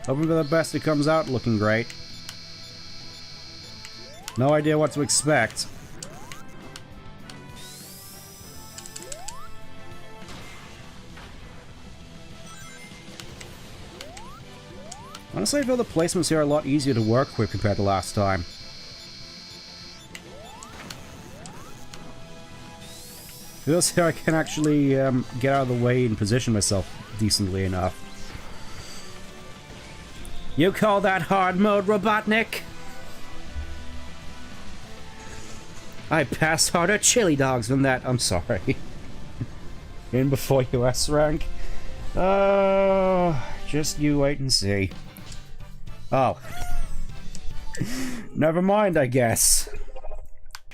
hoping for the best. It comes out looking great. No idea what to expect. Honestly, I feel the placements here are a lot easier to work with compared to last time. Feels here I can actually get out of the way and position myself decently enough. You call that hard mode, Robotnik? I passed harder chili dogs than that. I'm sorry. In before you S rank? Oh, just you wait and see. Oh. Never mind, I guess.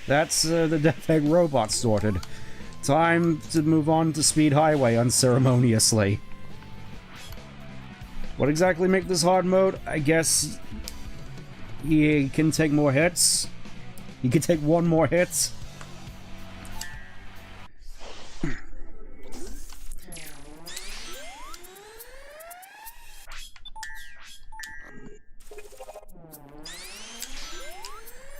That's the Death Egg robot sorted. Time to move on to Speed Highway unceremoniously. What exactly make this hard mode? I guess he can take more hits. He can take one more hit.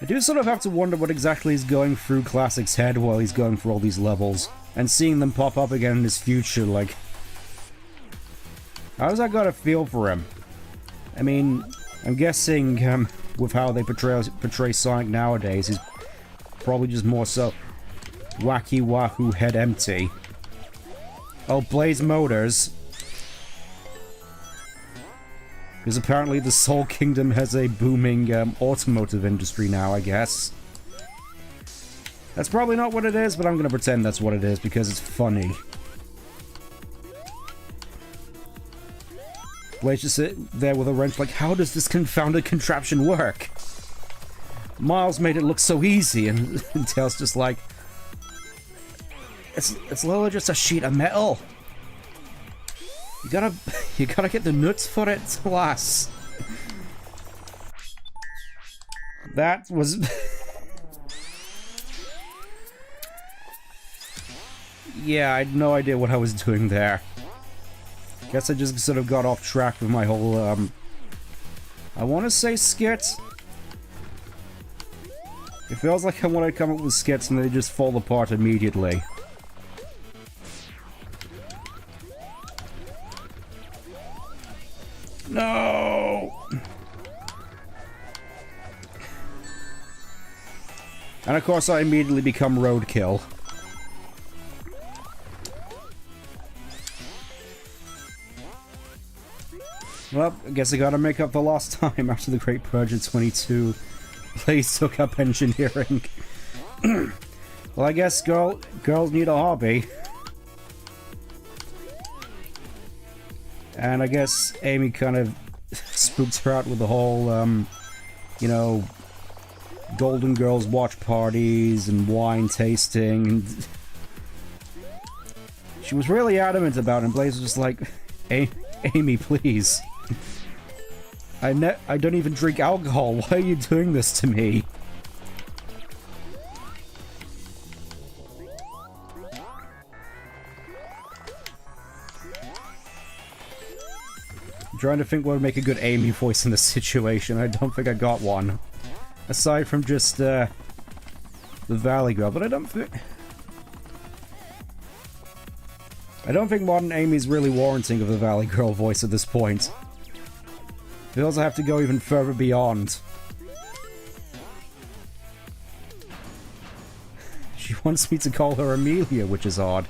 I do sort of have to wonder what exactly is going through Classic's head while he's going through all these levels. And seeing them pop up again in his future, like... How's that got a feel for him? I mean, I'm guessing, with how they portray Sonic nowadays, he's probably just more so wacky wahoo head empty. Oh, Blaze Motors. Because apparently the Soul Kingdom has a booming automotive industry now, I guess. That's probably not what it is, but I'm gonna pretend that's what it is because it's funny. Blaze just sit there with a wrench like, how does this confounded contraption work? Miles made it look so easy, and Tails just like, it's literally just a sheet of metal. You gotta get the nuts for it, lass. That was... Yeah, I had no idea what I was doing there. Guess I just sort of got off track with my whole, I want to say skit. It feels like I want to come up with skits and they just fall apart immediately. No! And of course I immediately become roadkill. Well, I guess I gotta make up the lost time after the Great Purge of 22. Blaze took up engineering. Well, I guess girls need a hobby. And I guess Amy kind of spooked her out with the whole, you know, Golden Girls watch parties and wine tasting. And she was really adamant about it, and Blaze was just like, Amy, please. I don't even drink alcohol. Why are you doing this to me? I'm trying to think what would make a good Amy voice in this situation. I don't think I got one. Aside from just, the Valley Girl, but I don't think modern Amy's really warranting of the Valley Girl voice at this point. We also have to go even further beyond. She wants me to call her Amelia, which is odd.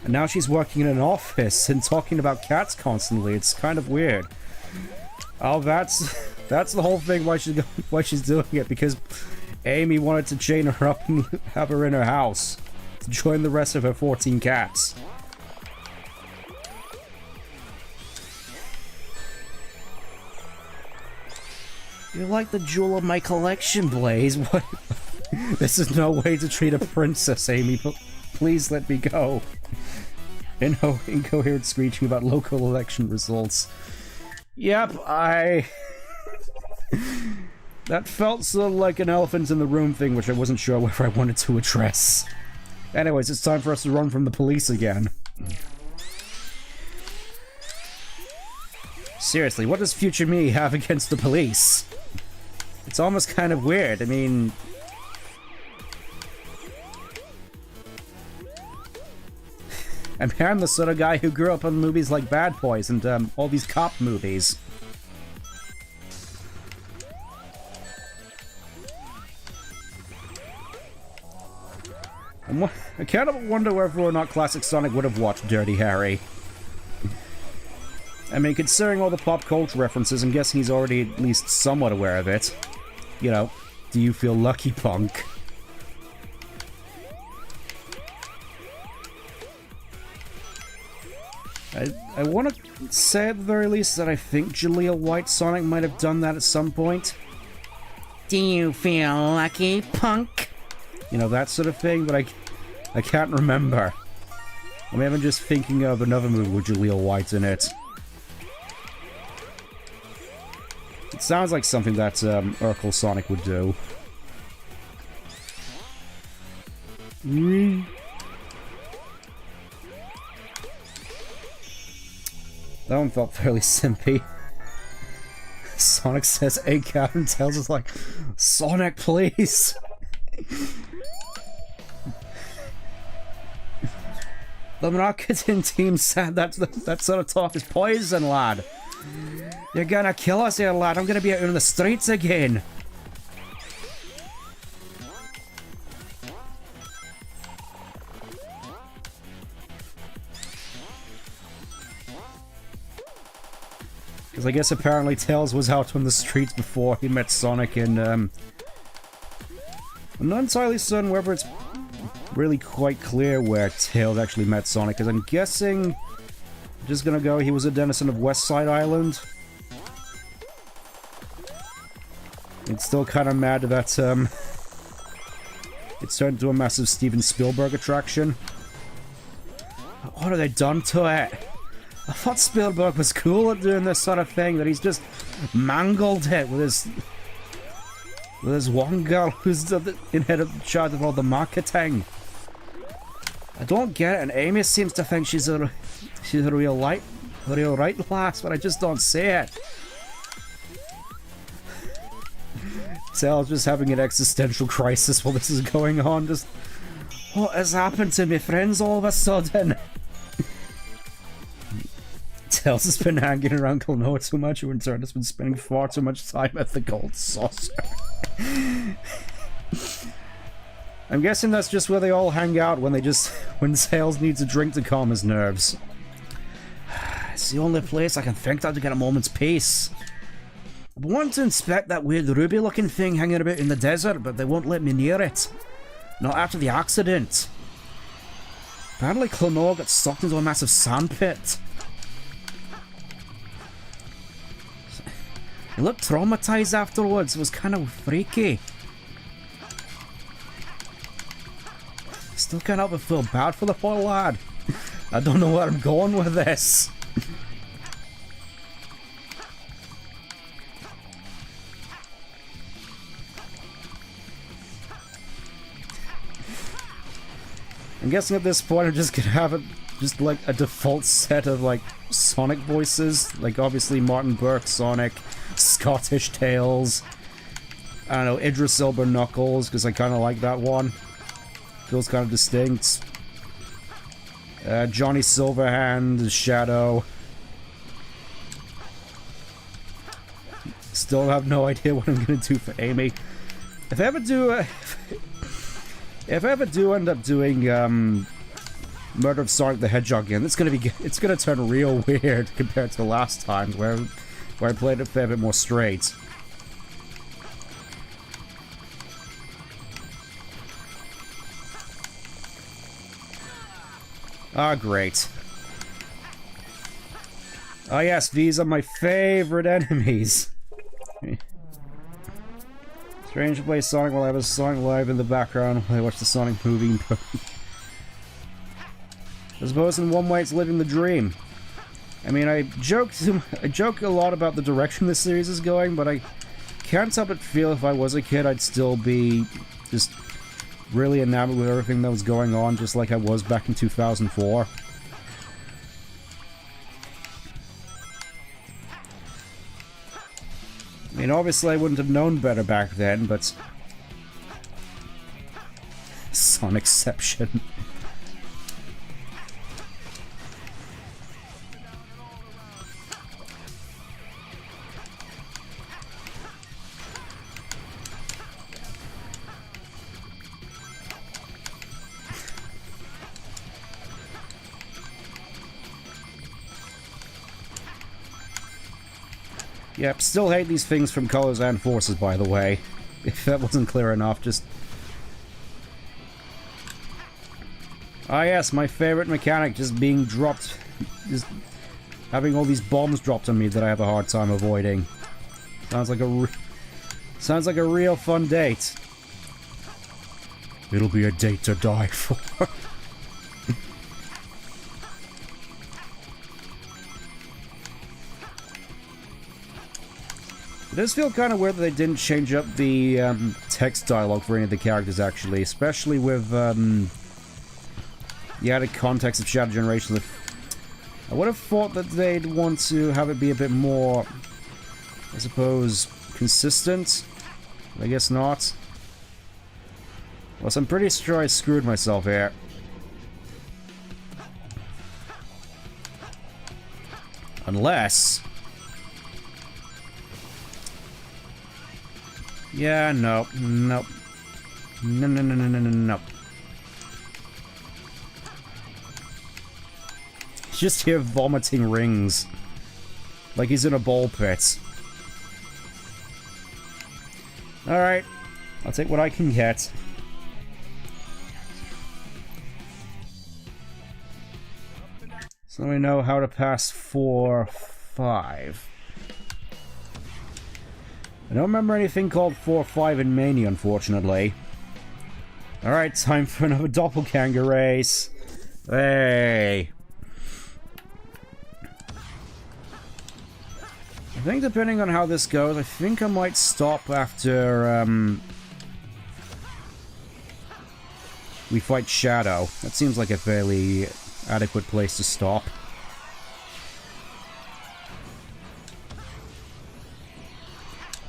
And now she's working in an office and talking about cats constantly. It's kind of weird. Oh, that's the whole thing why she's doing it, because Amy wanted to chain her up and have her in her house to join the rest of her 14 cats. You're like the jewel of my collection, Blaze. What? This is no way to treat a princess, Amy. Please let me go. Incoherent screeching about local election results. Yep, that felt sort of like an elephant in the room thing, which I wasn't sure whether I wanted to address. Anyways, it's time for us to run from the police again. Seriously, what does future me have against the police? It's almost kind of weird. I mean... I'm the sort of guy who grew up on movies like Bad Boys and all these cop movies. I kind of wonder whether or not Classic Sonic would have watched Dirty Harry. I mean, considering all the pop culture references, I'm guessing he's already at least somewhat aware of it. You know, do you feel lucky, punk? I want to say at the very least that I think Jaleel White Sonic might have done that at some point. Do you feel lucky, punk? You know, that sort of thing, but I can't remember. I mean, I'm just thinking of another movie with Jaleel White in it. It sounds like something that Urkel Sonic would do. That one felt fairly simpy. Sonic says egg cat and Tails is like, Sonic, please! The marketing team said that sort of talk is poison, lad. You're gonna kill us here, lad. I'm gonna be out in the streets again. Because I guess apparently Tails was out on the streets before he met Sonic, and I'm not entirely certain whether it's really quite clear where Tails actually met Sonic, because I'm guessing, I'm just gonna go, he was a denizen of West Side Island. It's still kind of mad that it's turned into a massive Steven Spielberg attraction. What have they done to it? I thought Spielberg was cool at doing this sort of thing, that he's just mangled it with his one girl who's in charge of all the marketing. I don't get it, and Amy seems to think she's a real right lass, but I just don't see it. Sal's just having an existential crisis while this is going on. Just, what has happened to my friends all of a sudden? Tails has been hanging around Uncle Noah too much, who in turn has been spending far too much time at the Gold Saucer. I'm guessing that's just where they all hang out when when Tails needs a drink to calm his nerves. It's the only place I can think of to get a moment's peace. I want to inspect that weird ruby-looking thing hanging about in the desert, but they won't let me near it. Not after the accident. Apparently Clonor got sucked into a massive sandpit. He looked traumatized afterwards. It was kind of freaky. Still can't help but feel bad for the poor lad. I don't know where I'm going with this. I'm guessing at this point I'm just gonna have it just like a default set of like Sonic voices. Like obviously Martin Burke Sonic, Scottish Tails, I don't know, Idris Elba Knuckles, because I kind of like that one. Feels kind of distinct. Johnny Silverhand, Shadow. Still have no idea what I'm gonna do for Amy. If I ever do end up doing Murder of Sonic the Hedgehog again, it's gonna turn real weird compared to the last times where I played it a fair bit more straight. Ah, great. Ah yes, these are my favorite enemies. Strange to play Sonic while I have a Sonic live in the background while I watch the Sonic movie. I suppose in one way it's living the dream. I mean, I joke a lot about the direction this series is going, but I can't help but feel if I was a kid I'd still be just really enamored with everything that was going on, just like I was back in 2004. I mean, obviously I wouldn't have known better back then, but... Sonicception. Yep, still hate these things from Colors and Forces, by the way. If that wasn't clear enough, just... Ah yes, my favorite mechanic, just being dropped... Just having all these bombs dropped on me that I have a hard time avoiding. Sounds like a real fun date. It'll be a date to die for. It does feel kind of weird that they didn't change up the text dialogue for any of the characters, actually. Especially with the added context of Shadow Generation. I would have thought that they'd want to have it be a bit more, I suppose, consistent. I guess not. Well, so I'm pretty sure I screwed myself here. Unless... Yeah, no. Nope. No, no, no, no, no, no, no. Just here vomiting rings. Like he's in a ball pit. Alright. I'll take what I can get. So we know how to pass 4, 5. I don't remember anything called 4-5 in Mania, unfortunately. Alright, time for another doppelganger race. Hey! I think depending on how this goes, I think I might stop after, we fight Shadow. That seems like a fairly adequate place to stop.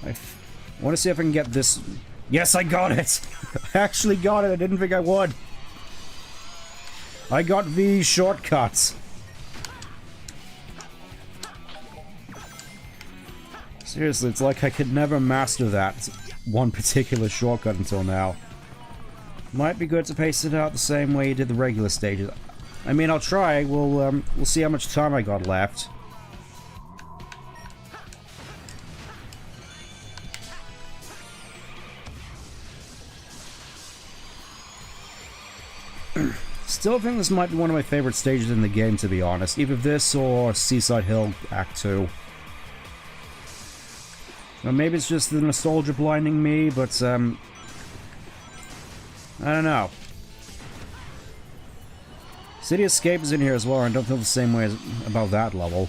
I want to see if I can get this... Yes, I got it! I actually got it, I didn't think I would. I got the shortcuts. Seriously, it's like I could never master that one particular shortcut until now. Might be good to pace it out the same way you did the regular stages. I mean, I'll try. We'll see how much time I got left. Still think this might be one of my favorite stages in the game, to be honest. Either this or Seaside Hill Act 2. Or maybe it's just the nostalgia blinding me, but, I don't know. City Escape is in here as well, and I don't feel the same way about that level.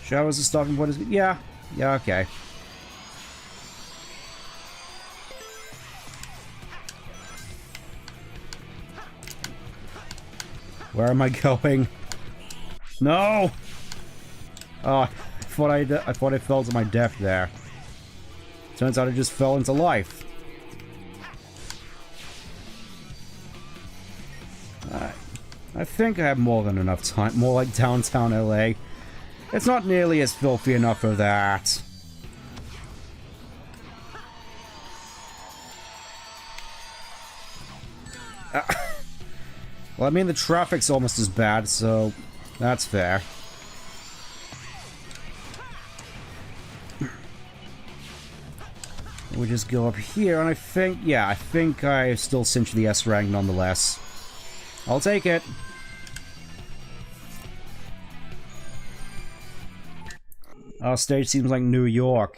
Shadows of Stalking Point is... Yeah, okay. Where am I going? No! Oh, I thought I fell to my death there. Turns out I just fell into life. I think I have more than enough time. More like downtown LA. It's not nearly as filthy enough for that. Well, I mean, the traffic's almost as bad, so that's fair. We just go up here, and I think, yeah, I think I still cinch the S rank nonetheless. I'll take it. Our stage seems like New York.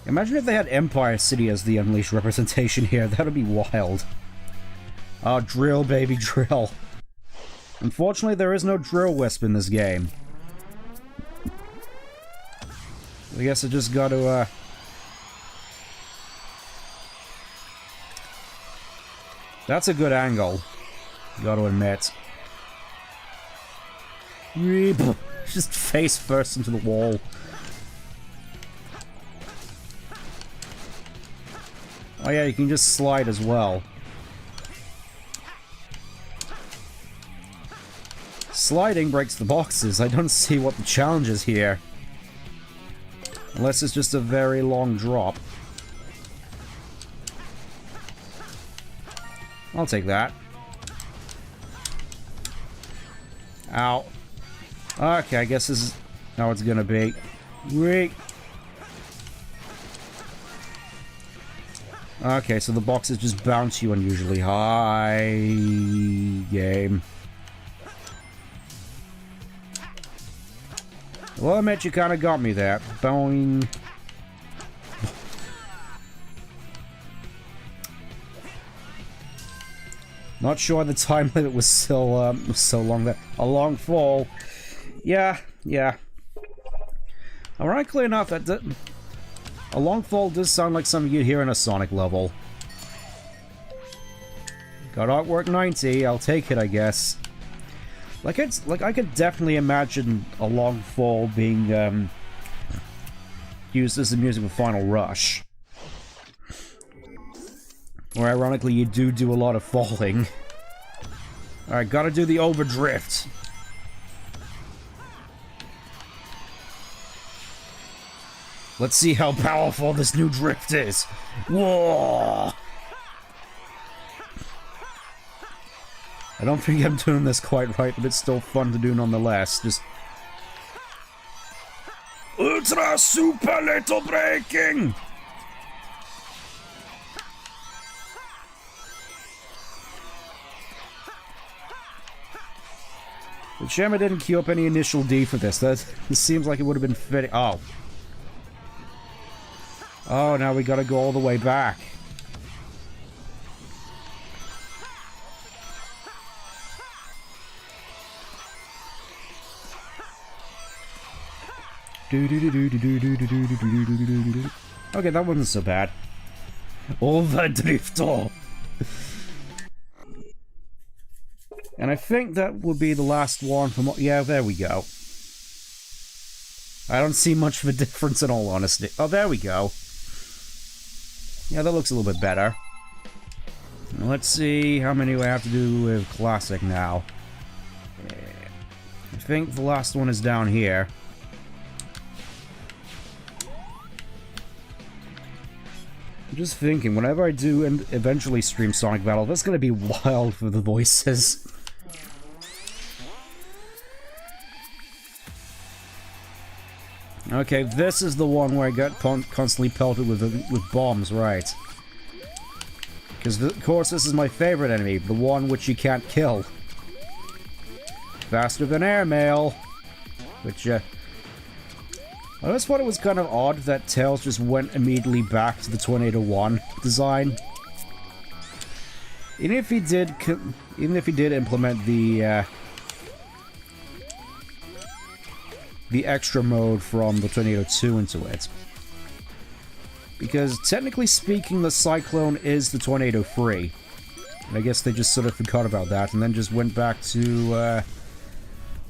Imagine if they had Empire City as the Unleashed representation here. That would be wild. Oh, drill, baby, drill. Unfortunately, there is no drill wisp in this game. I guess I just gotta, That's a good angle. Gotta admit. Just face first into the wall. Oh yeah, you can just slide as well. Sliding breaks the boxes. I don't see what the challenge is here. Unless it's just a very long drop. I'll take that. Ow. Okay, I guess this is how it's gonna be. Wait. Okay, so the boxes just bounce you unusually high. Game. Well, I admit you kind of got me there. Boing. Not sure the time limit was so long there. A long fall. Yeah. Ironically enough, that a long fall does sound like something you'd hear in a Sonic level. Got artwork 90. I'll take it, I guess. I could definitely imagine a long fall being used as the music of Final Rush. Where ironically you do a lot of falling. Alright, gotta do the overdrift. Let's see how powerful this new drift is. Whoa! I don't think I'm doing this quite right, but it's still fun to do nonetheless. Just... Ultra super little braking! The Shama didn't queue up any initial D for this. This seems like it would have been fitting. Oh. Oh, now we gotta go all the way back. Okay, that wasn't so bad. Overdrifter! And I think that would be the last one from... Yeah, there we go. I don't see much of a difference in all honesty. Oh, there we go. Yeah, that looks a little bit better. Let's see how many I have to do with Classic now. I think the last one is down here. just thinking, whenever I do eventually stream Sonic Battle, that's gonna be wild for the voices. Okay, this is the one where I get constantly pelted with bombs, right? Because, of course, this is my favorite enemy, the one which you can't kill. Faster than airmail. Which, I always thought it was kind of odd that Tails just went immediately back to the Tornado 1 design. Even if he did implement the extra mode from the Tornado 2 into it. Because, technically speaking, the Cyclone is the Tornado 3. And I guess they just sort of forgot about that, and then just went back to,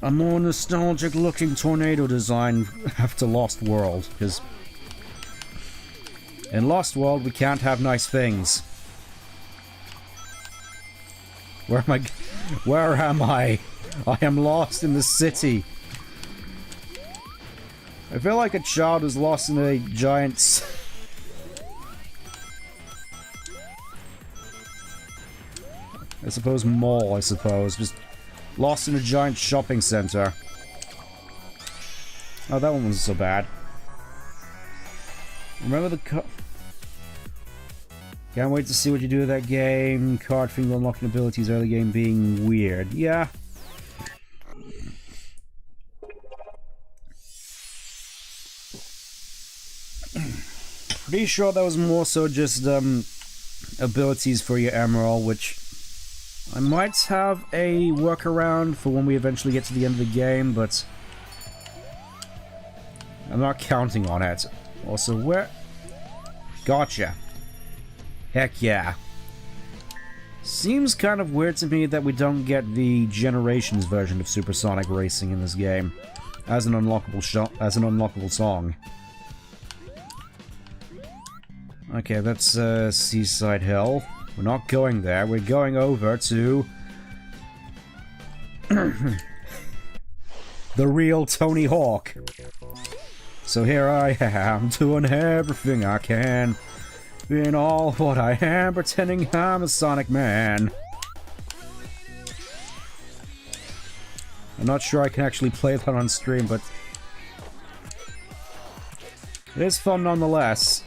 a more nostalgic-looking Tornado design after Lost World, because in Lost World, we can't have nice things. Where am I? Where am I? I am lost in the city. I feel like a child is lost in a giant... I suppose mall, I suppose. Just lost in a giant shopping center. Oh, that one wasn't so bad. Remember the Can't wait to see what you do with that game. Card finger unlocking abilities, early game being weird. Yeah. Pretty sure that was more so just abilities for your Emerald, which I might have a workaround for when we eventually get to the end of the game, but I'm not counting on it. Also, where... Gotcha. Heck yeah. Seems kind of weird to me that we don't get the Generations version of Supersonic Racing in this game as an unlockable song. Okay, that's Seaside Hill. We're not going there. We're going over to the real Tony Hawk. So here I am, doing everything I can. Being all what I am, pretending I'm a Sonic Man. I'm not sure I can actually play that on stream, but it is fun nonetheless.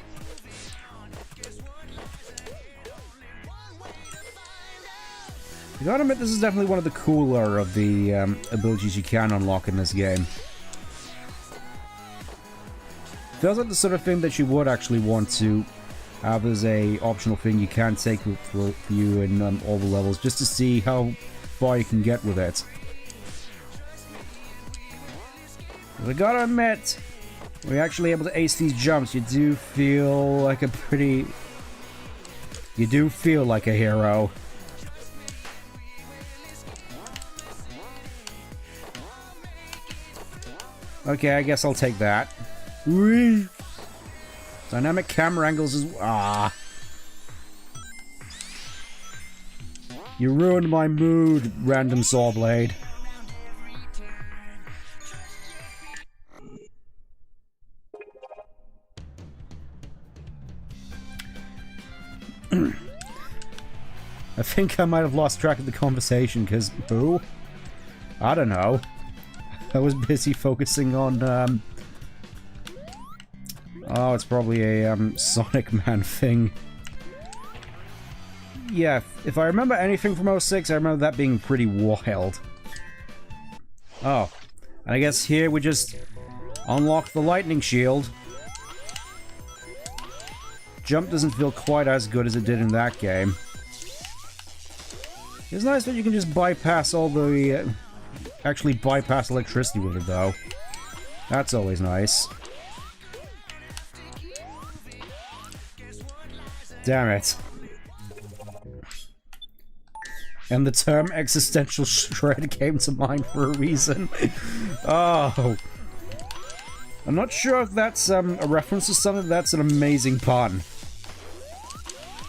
I gotta admit, this is definitely one of the cooler of the abilities you can unlock in this game. Feels like the sort of thing that you would actually want to have as a optional thing you can take for you in all the levels, just to see how far you can get with it. But I gotta admit, when you're actually able to ace these jumps, you do feel like a pretty... You do feel like a hero. Okay, I guess I'll take that. Whee! Dynamic camera angles is... Ah! You ruined my mood, random saw blade. I think I might have lost track of the conversation, because... Who? I don't know. I was busy focusing on, Oh, it's probably a, Sonic Man thing. Yeah, if I remember anything from 06, I remember that being pretty wild. Oh. And I guess here we just unlock the lightning shield. Jump doesn't feel quite as good as it did in that game. It's nice that you can just bypass all the, actually bypass electricity with it, though. That's always nice. Damn it. And the term existential shred came to mind for a reason. Oh. I'm not sure if that's a reference to something. That's an amazing pun.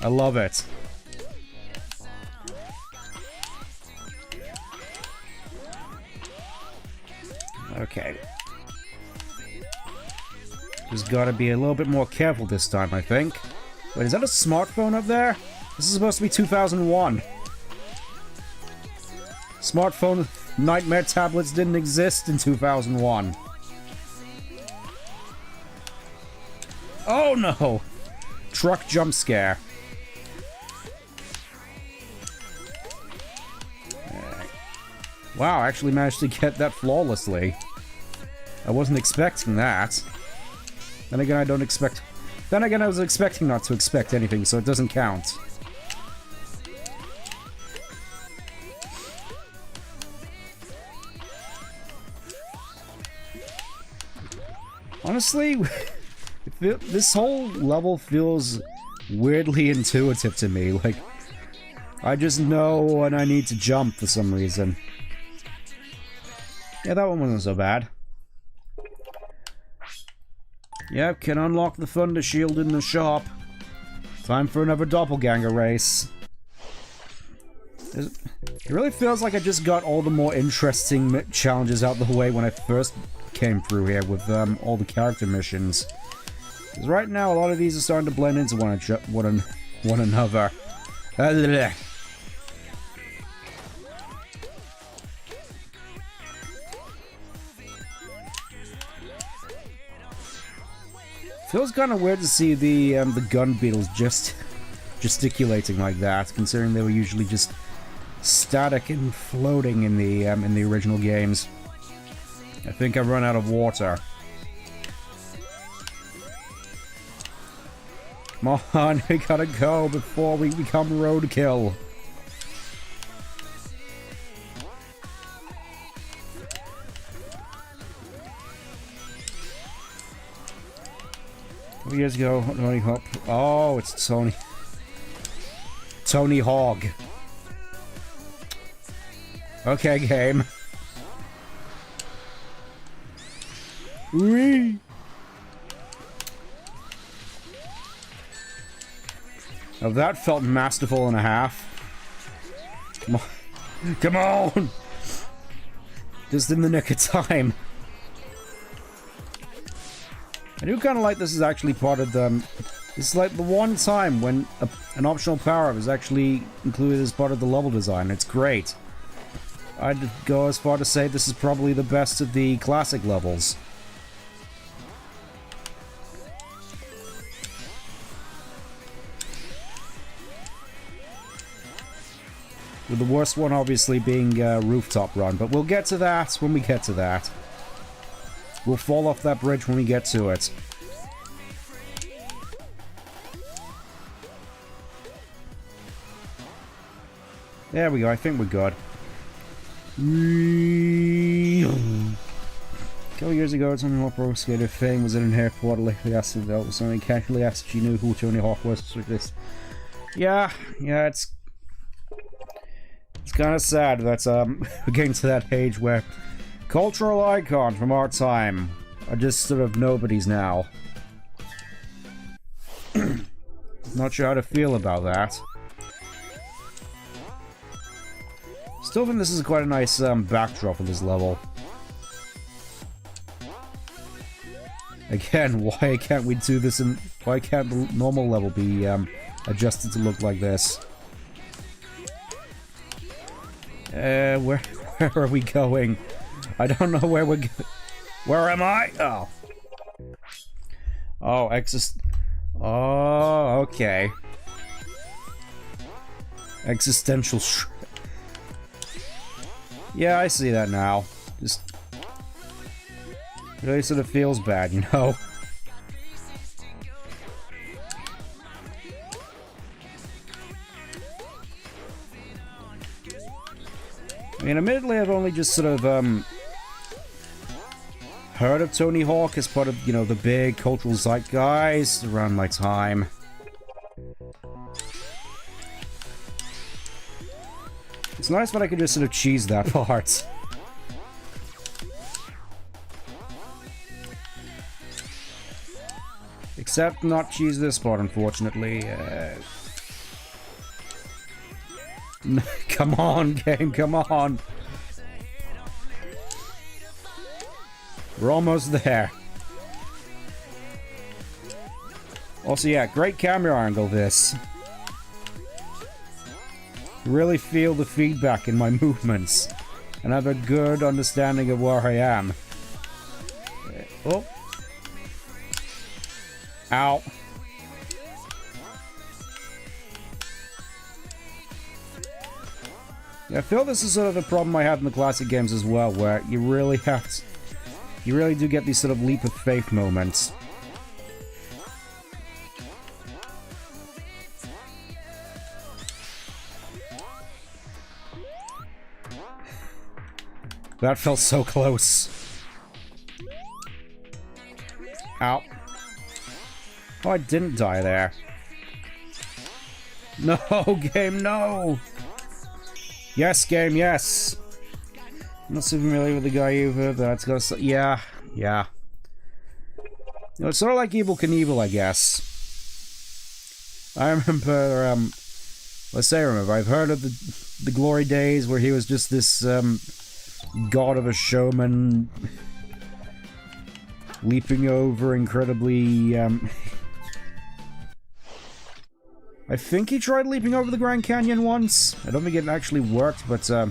I love it. Okay. Just gotta be a little bit more careful this time, I think. Wait, is that a smartphone up there? This is supposed to be 2001. Smartphone nightmare tablets didn't exist in 2001. Oh no! Truck jump scare. Wow, I actually managed to get that flawlessly. I wasn't expecting that. Then again, I don't expect... Then again, I was expecting not to expect anything, so it doesn't count. Honestly, this whole level feels weirdly intuitive to me. Like, I just know when I need to jump for some reason. Yeah, that one wasn't so bad. Yep, can unlock the Thunder Shield in the shop. Time for another doppelganger race. It really feels like I just got all the more interesting challenges out of the way when I first came through here with all the character missions. Because right now, a lot of these are starting to blend into one another. Feels kind of weird to see the gun beetles just gesticulating like that, considering they were usually just static and floating in the original games. I think I've run out of water. Come on, we gotta go before we become roadkill. Years ago, Tony Hawk. Oh, it's Tony Hawk. Okay, game. Whee! Now that felt masterful and a half. Come on. Come on! Just in the nick of time. I do kind of like this is actually part of the... It's like the one time when an optional power-up is actually included as part of the level design. It's great. I'd go as far to say this is probably the best of the classic levels. With the worst one obviously being Rooftop Run, but we'll get to that when we get to that. We'll fall off that bridge when we get to it. There we go, I think we're good. A couple years ago, Tony Hawk Pro Skater fame was in an airport. Lately asked if that was something casually asked if she knew who Tony Hawk was. Like this. Yeah, it's kind of sad that we're getting to that age where cultural icons from our time are just sort of nobodies now. Not sure how to feel about that. Still think this is quite a nice backdrop of this level. Again, why can't we do this in... Why can't the normal level be adjusted to look like this? Where are we going? I don't know where we're going. Where am I? Oh. Oh, Oh, okay. Existential Yeah, I see that now. Just... It really sort of feels bad, you know? I mean, admittedly, I've only just sort of, heard of Tony Hawk as part of, you know, the big cultural zeitgeist around my time. It's nice when I can just sort of cheese that part. Except not cheese this part, unfortunately. Come on, game, come on. We're almost there. Also, yeah, great camera angle, this. Really feel the feedback in my movements. And have a good understanding of where I am. Oh. Ow. Yeah, I feel this is sort of the problem I have in the classic games as well, where you really have to... You really do get these sort of leap of faith moments. That felt so close. Ow. Oh, I didn't die there. No, game, no! Yes, game, yes! I'm not so familiar with the guy either, but that's got to... Yeah, yeah. You know, it's sort of like Evel Knievel, I guess. I remember, let's say I remember, I've heard of the glory days where he was just this, god of a showman, leaping over incredibly, I think he tried leaping over the Grand Canyon once. I don't think it actually worked, but, I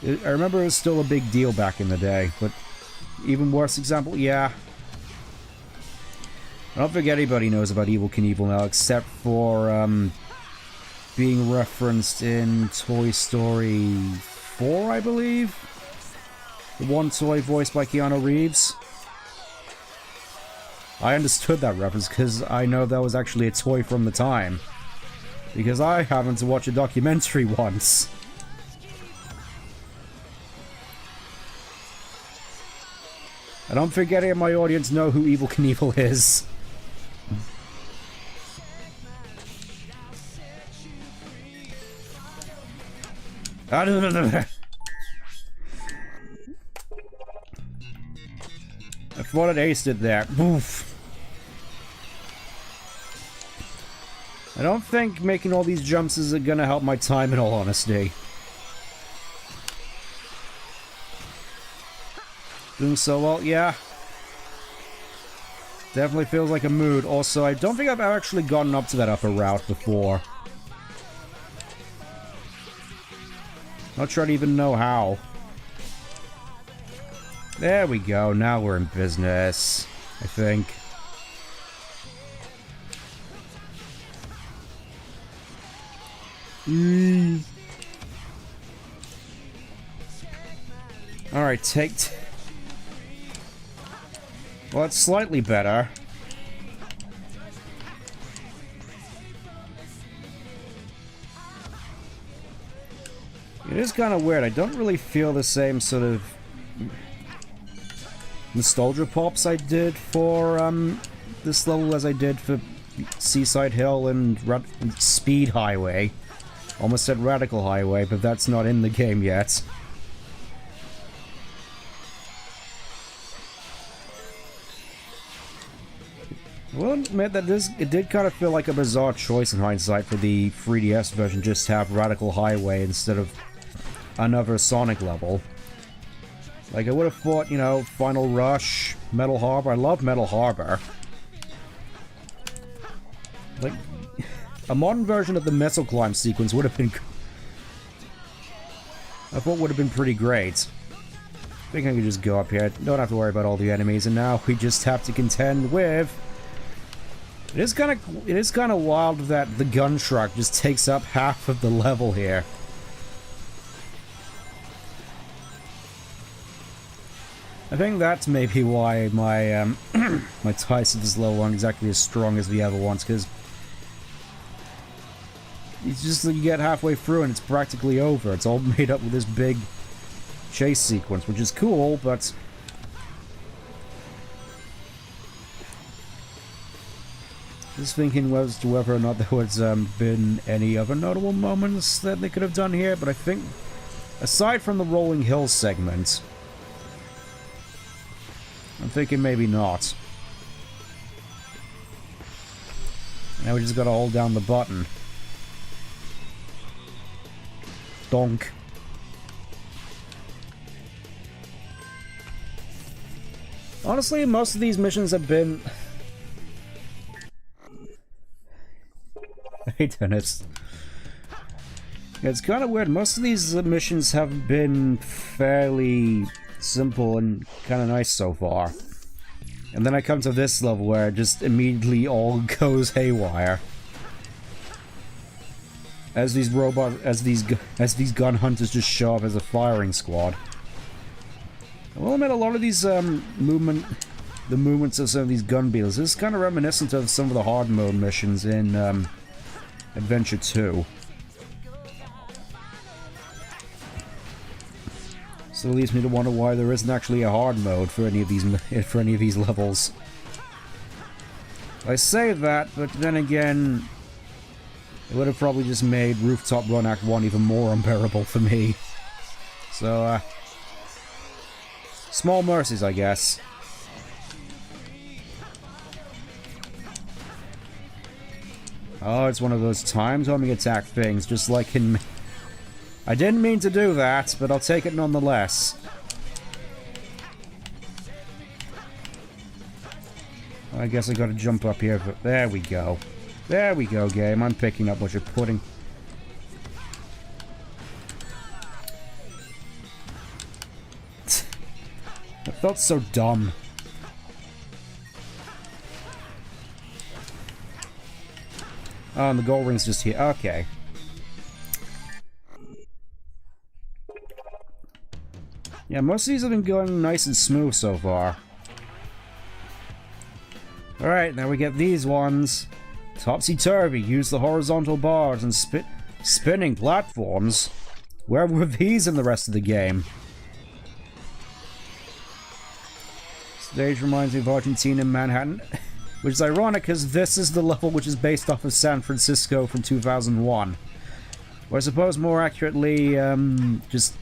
remember it was still a big deal back in the day, but even worse example, yeah. I don't think anybody knows about Evel Knievel now, except for, being referenced in Toy Story 4, I believe? The one toy voiced by Keanu Reeves. I understood that reference because I know that was actually a toy from the time. Because I happened to watch a documentary once. I don't think any of my audience know who Evel Knievel is. I thought I'd aced it there. Oof. I don't think making all these jumps is gonna help my time in all honesty. Doing so well, yeah. Definitely feels like a mood. Also, I don't think I've actually gotten up to that upper route before. Not sure I'd even know how. There we go, now we're in business, I think. Alright, take... Well, it's slightly better. It is kind of weird. I don't really feel the same sort of nostalgia pops I did for this level as I did for Seaside Hill and Speed Highway. Almost said Radical Highway, but that's not in the game yet. I will admit that it did kind of feel like a bizarre choice in hindsight for the 3DS version just to have Radical Highway instead of another Sonic level. Like, I would have thought, you know, Final Rush, Metal Harbor. I love Metal Harbor. Like, a modern version of the Missile Climb sequence would have been... I thought would have been pretty great. I think I can just go up here. Don't have to worry about all the enemies, and now we just have to contend with... It is kind of wild that the gun truck just takes up half of the level here. I think that's maybe why my my ties to this level aren't exactly as strong as the other ones, because it's just that you get halfway through and it's practically over. It's all made up with this big chase sequence, which is cool, but just thinking as to whether or not there was been any other notable moments that they could have done here, but I think aside from the Rolling Hills segment, I'm thinking maybe not. Now we just gotta hold down the button. Donk. Honestly, most of these missions have been... wait a minute. Yeah, it's kind of weird. Most of these missions have been fairly simple and kind of nice so far. And then I come to this level where it just immediately all goes haywire. As these these gun hunters just show up as a firing squad. I will admit, a lot of these the movements of some of these gun beetles is kind of reminiscent of some of the hard mode missions in Adventure 2. So it leads me to wonder why there isn't actually a hard mode for any of these levels. I say that, but then again, it would have probably just made Rooftop Run Act 1 even more unbearable for me. So, small mercies, I guess. Oh, it's one of those time-homing attack things, just like in... I didn't mean to do that, but I'll take it nonetheless. I guess I gotta jump up here, but there we go. There we go, game. I'm picking up what you're putting. It felt so dumb. Oh, and the gold ring's just here. Okay. Yeah, most of these have been going nice and smooth so far. Alright, now we get these ones. Topsy-turvy, use the horizontal bars and spinning platforms. Where were these in the rest of the game? Stage reminds me of Argentina and Manhattan. Which is ironic, because this is the level which is based off of San Francisco from 2001. Or I suppose more accurately, just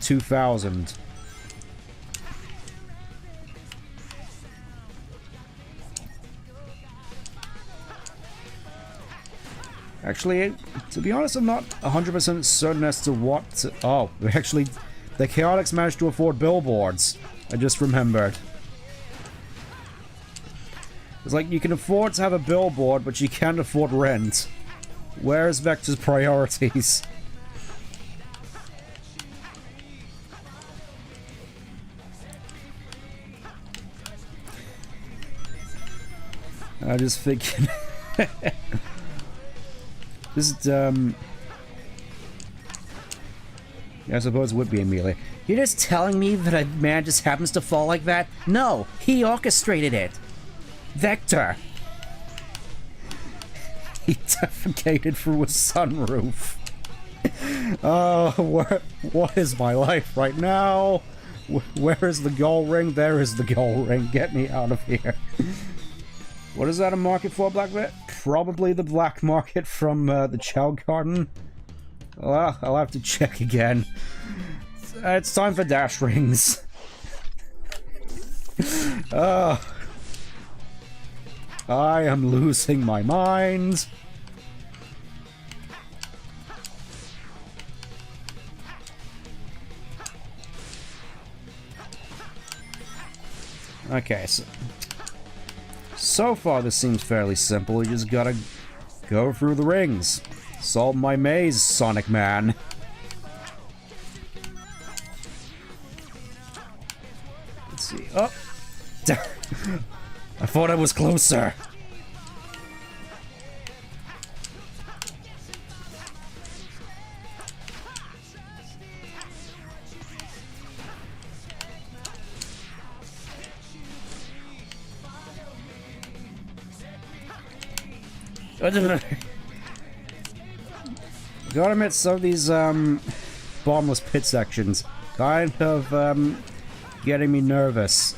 2000. Actually, to be honest, I'm not 100% certain as to what... Oh, actually, the Chaotix managed to afford billboards. I just remembered. It's like, you can afford to have a billboard, but you can't afford rent. Where's Vector's priorities? I just thinking... This is, yeah, I suppose it would be Amelia. You're just telling me that a man just happens to fall like that? No, he orchestrated it. Vector. He defecated through a sunroof. Oh, what is my life right now? Where is the gold ring? There is the gold ring. Get me out of here. What is that a market for, Black Vet? Probably the black market from the Chow Garden. Well, I'll have to check again. It's time for dash rings. I am losing my mind. Okay, so far this seems fairly simple. You just gotta go through the rings. Solve my maze, Sonic Man. Let's see. Oh! I thought I was closer. Gotta admit, some of these bottomless pit sections kind of getting me nervous.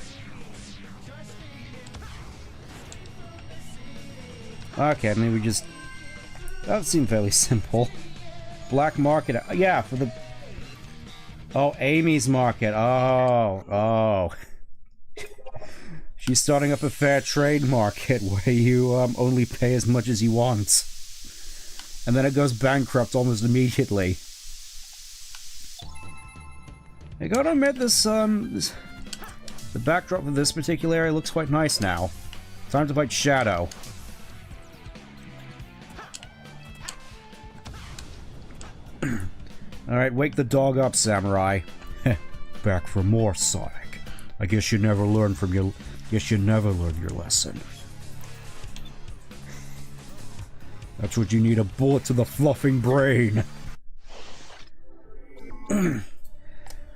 Okay, maybe just... That seemed fairly simple. Black market, yeah, for the... Oh, Amy's market, oh. She's starting up a fair trade market where you only pay as much as you want. And then it goes bankrupt almost immediately. I gotta admit, the backdrop of this particular area looks quite nice now. Time to fight Shadow. Alright, wake the dog up, Samurai. Back for more, Sonic. I guess you never learned from your... Guess you never learned your lesson. That's what you need, a bullet to the fluffing brain.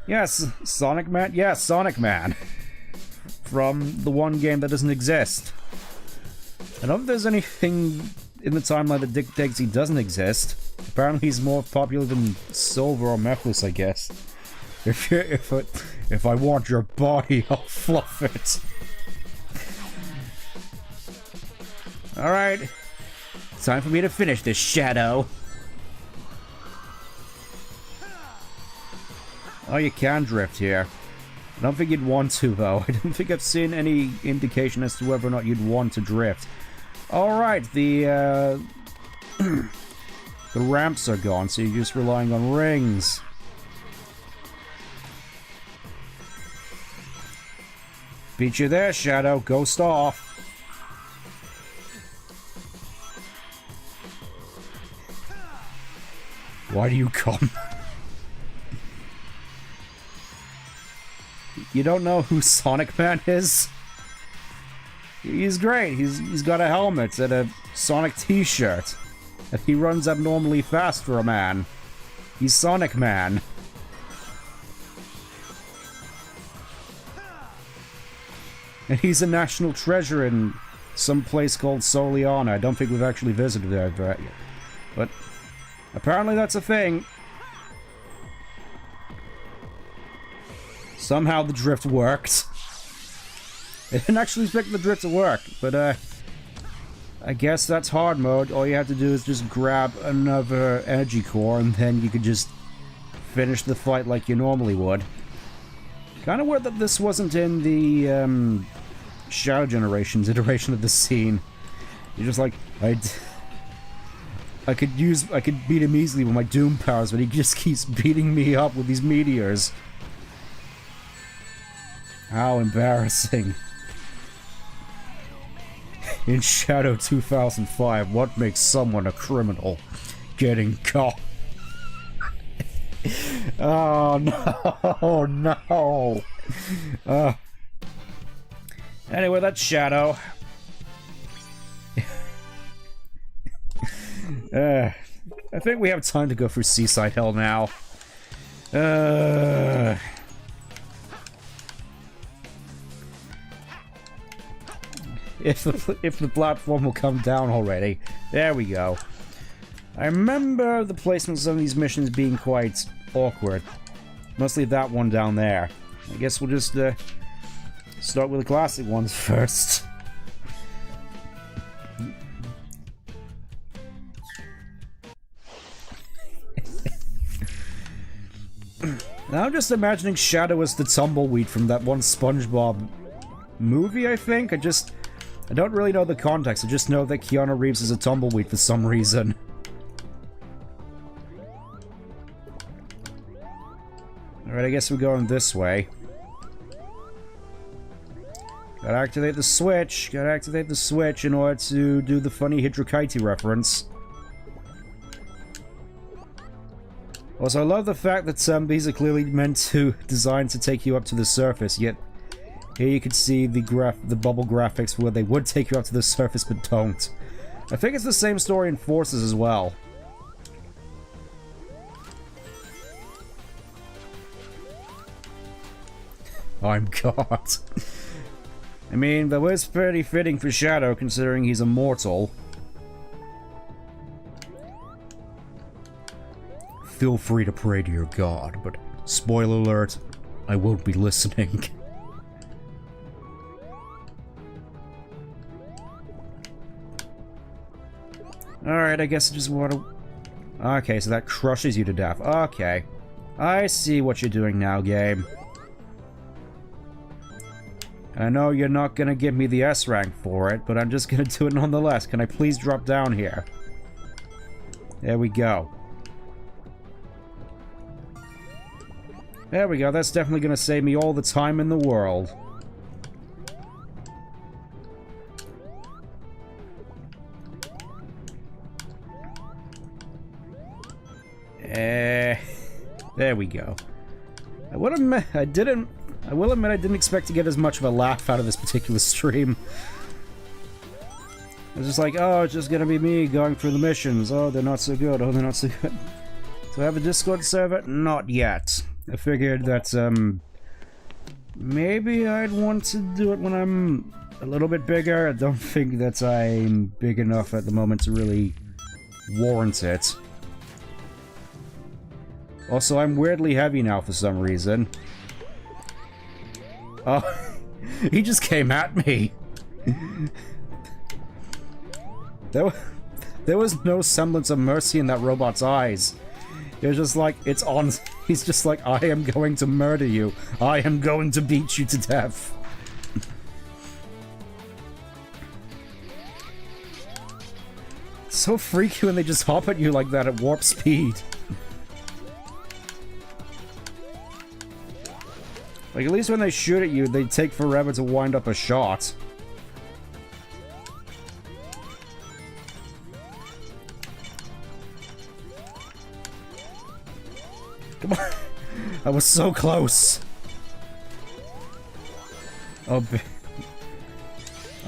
Yes, Sonic Man? Yes, Sonic Man. From the one game that doesn't exist. I don't think there's anything in the timeline that dictates he doesn't exist. Apparently he's more popular than Silver or Mephiles, I guess. If I want your body, I'll fluff it. Alright. Time for me to finish this, Shadow. Oh, you can drift here. I don't think you'd want to, though. I don't think I've seen any indication as to whether or not you'd want to drift. Alright, the ramps are gone, so you're just relying on rings. Beat you there, Shadow. Ghost off. Why do you come? You don't know who Sonic Man is? He's great. He's got a helmet and a Sonic t-shirt. And he runs abnormally fast for a man. He's Sonic Man. And he's a national treasure in some place called Soliana. I don't think we've actually visited there yet. But apparently that's a thing. Somehow the drift worked. I didn't actually expect the drift to work, but I guess that's hard mode. All you have to do is just grab another energy core and then you could just finish the fight like you normally would. Kind of weird that this wasn't in the Shadow Generations iteration of the scene. You're just like, I could beat him easily with my Doom powers, but he just keeps beating me up with these meteors. How embarrassing. In Shadow 2005, what makes someone a criminal? Getting caught. Oh no, no. Anyway, that's Shadow. I think we have time to go through Seaside Hell now. If the platform will come down already. There we go. I remember the placements of these missions being quite awkward. Mostly that one down there. I guess we'll just start with the classic ones first. Now I'm just imagining Shadow as the tumbleweed from that one SpongeBob movie, I think. I don't really know the context, I just know that Keanu Reeves is a tumbleweed for some reason. Alright, I guess we're going this way. Gotta activate the switch. Gotta activate the switch in order to do the funny Hydrokaiti reference. Also, I love the fact that these are clearly designed to take you up to the surface, yet here you can see the bubble graphics where they would take you up to the surface but don't. I think it's the same story in Forces as well. I'm God. I mean, that was pretty fitting for Shadow considering he's immortal. Feel free to pray to your god, but spoiler alert, I won't be listening. Alright, I guess I just want to... Okay, so that crushes you to death. Okay. I see what you're doing now, game. I know you're not gonna give me the S rank for it, but I'm just gonna do it nonetheless. Can I please drop down here? There we go. There we go, that's definitely gonna save me all the time in the world. There we go. I will admit I didn't expect to get as much of a laugh out of this particular stream. I was just like, oh, it's just gonna be me going through the missions. Oh, they're not so good. Oh, they're not so good. Do I have a Discord server? Not yet. I figured that, maybe I'd want to do it when I'm a little bit bigger. I don't think that I'm big enough at the moment to really warrant it. Also, I'm weirdly heavy now for some reason. Oh, he just came at me. There was no semblance of mercy in that robot's eyes. It was just like, it's on. He's just like, I am going to murder you. I am going to beat you to death. It's so freaky when they just hop at you like that at warp speed. Like, at least when they shoot at you, they take forever to wind up a shot. Come on. I was so close. Oh,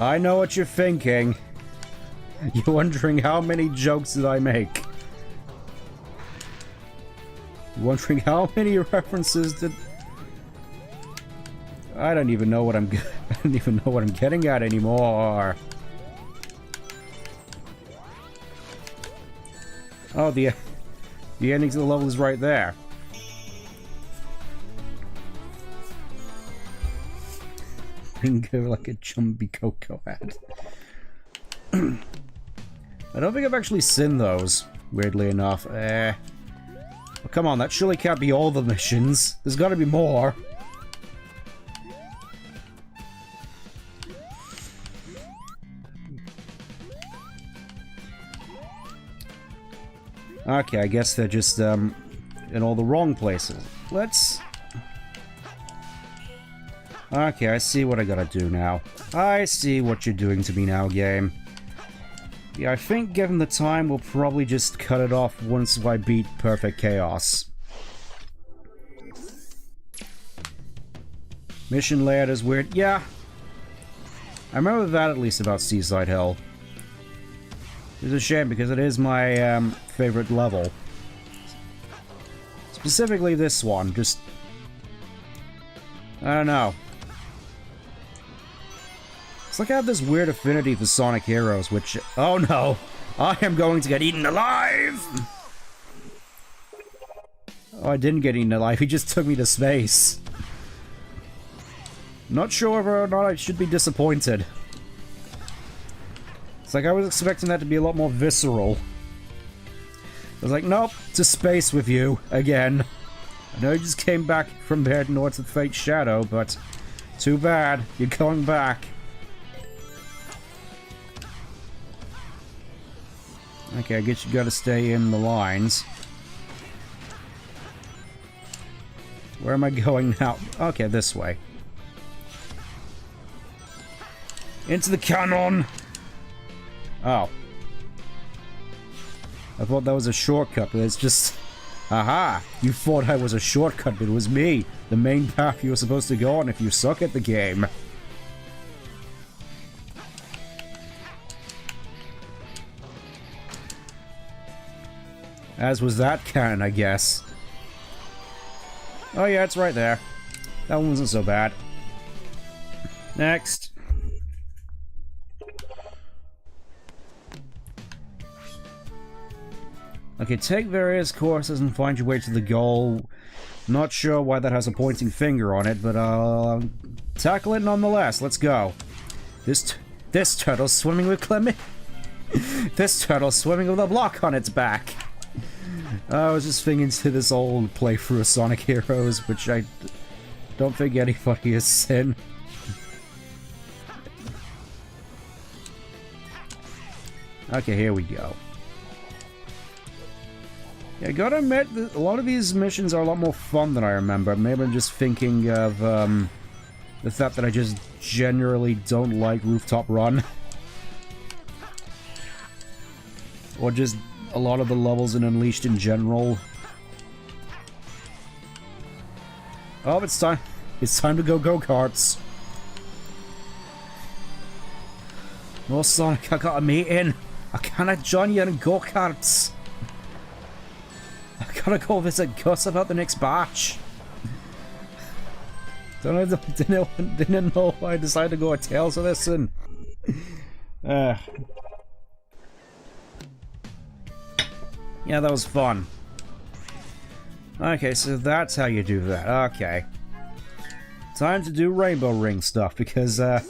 I know what you're thinking. You're wondering how many jokes did I make? You're wondering how many references did... I don't even know what I'm getting at anymore. Oh, the ending to the level is right there. Bingo, like a Jumbie Coco ad. I don't think I've actually seen those, weirdly enough. Oh, come on, that surely can't be all the missions. There's gotta be more. Okay, I guess they're just, in all the wrong places. Let's... Okay, I see what I gotta do now. I see what you're doing to me now, game. Yeah, I think given the time, we'll probably just cut it off once I beat Perfect Chaos. Mission layout is weird. Yeah. I remember that at least about Seaside Hill. It's a shame because it is my, favorite level. Specifically this one, just... I don't know. It's like I have this weird affinity for Sonic Heroes, which... Oh no! I am going to get eaten alive! Oh, I didn't get eaten alive, he just took me to space. Not sure whether or not I should be disappointed. It's like I was expecting that to be a lot more visceral. I was like, nope, to space with you, again. I know you just came back from there north of Fate's Shadow, but too bad, you're going back. Okay, I guess you gotta stay in the lines. Where am I going now? Okay, this way. Into the cannon! Oh. I thought that was a shortcut, but it's just... Aha! You thought I was a shortcut, but it was me. The main path you were supposed to go on if you suck at the game. As was that cannon, I guess. Oh yeah, it's right there. That one wasn't so bad. Next. Okay, take various courses and find your way to the goal. Not sure why that has a pointing finger on it, but I'll tackle it nonetheless. Let's go. This turtle's swimming with This turtle's swimming with a block on its back. I was just thinking to this old playthrough of Sonic Heroes, which I don't think anybody has seen. Okay, here we go. Yeah, I gotta admit, a lot of these missions are a lot more fun than I remember. Maybe I'm just thinking of the fact that I just generally don't like Rooftop Run. Or just a lot of the levels in Unleashed in general. Oh, it's time. It's time to go go-karts. No, Sonic, I got a meeting. I cannot join you in go-karts. I gotta go visit Gus about the next batch. Didn't know why I decided to go at Tails of this and... yeah, that was fun. Okay, so that's how you do that. Okay. Time to do Rainbow Ring stuff, because, the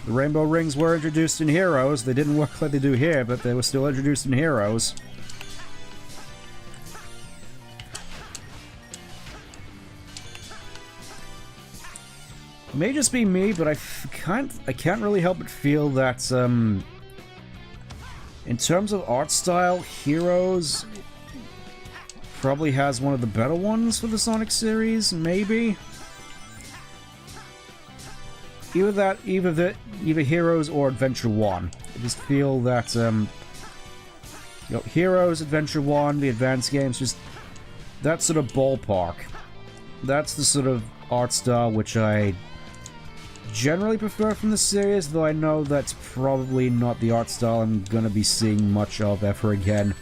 Rainbow Rings were introduced in Heroes. They didn't work like they do here, but they were still introduced in Heroes. It may just be me, but I can't really help but feel that, in terms of art style, Heroes probably has one of the better ones for the Sonic series, maybe? Either Heroes or Adventure 1. I just feel that, Heroes, Adventure 1, the advanced games, just that sort of ballpark. That's the sort of art style which I generally prefer from the series, though I know that's probably not the art style I'm gonna be seeing much of ever again.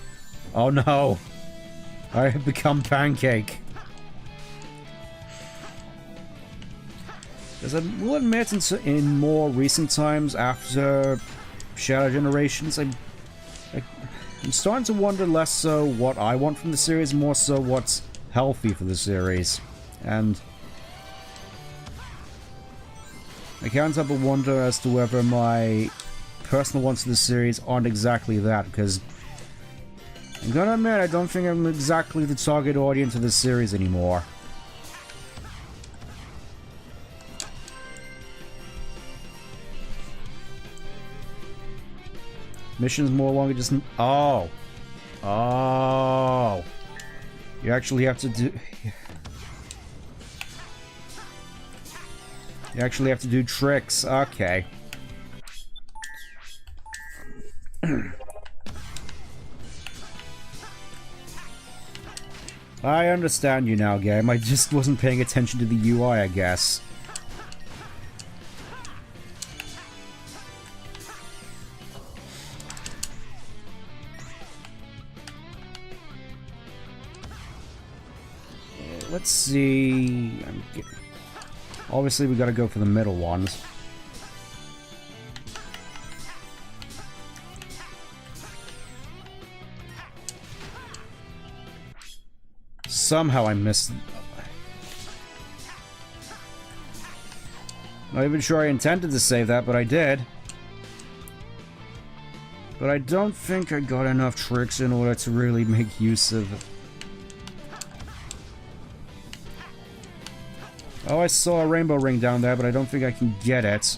Oh no! I have become Pancake. As I will admit, in more recent times, after Shadow Generations, I'm starting to wonder less so what I want from the series, more so what's healthy for the series. And I can't help but wonder as to whether my personal wants for the series aren't exactly that, because I'm gonna admit, I don't think I'm exactly the target audience of this series anymore. Missions more longer just... Oh! Oh! You actually have to do... You actually have to do tricks. Okay. I understand you now, game. I just wasn't paying attention to the UI, I guess. Let's see... Obviously, we gotta go for the middle ones. Somehow I missed... Not even sure I intended to save that, but I did. But I don't think I got enough tricks in order to really make use of it. Oh, I saw a rainbow ring down there, but I don't think I can get it.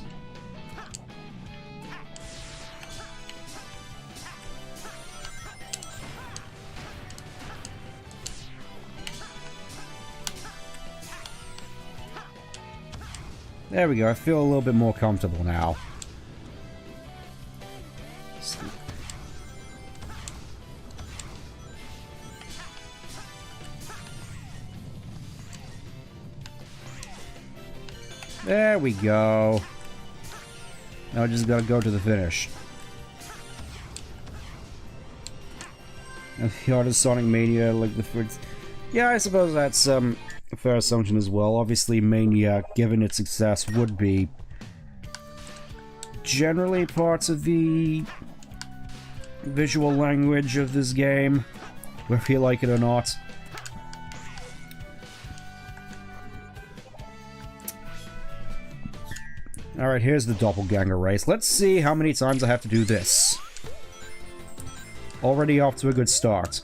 There we go, I feel a little bit more comfortable now. There we go. Now I just gotta go to the finish. And the art of Sonic Mania, like the first... Yeah, I suppose that's a fair assumption as well. Obviously, Mania, given its success, would be generally parts of the visual language of this game, whether you like it or not. Alright, here's the doppelganger race. Let's see how many times I have to do this. Already off to a good start.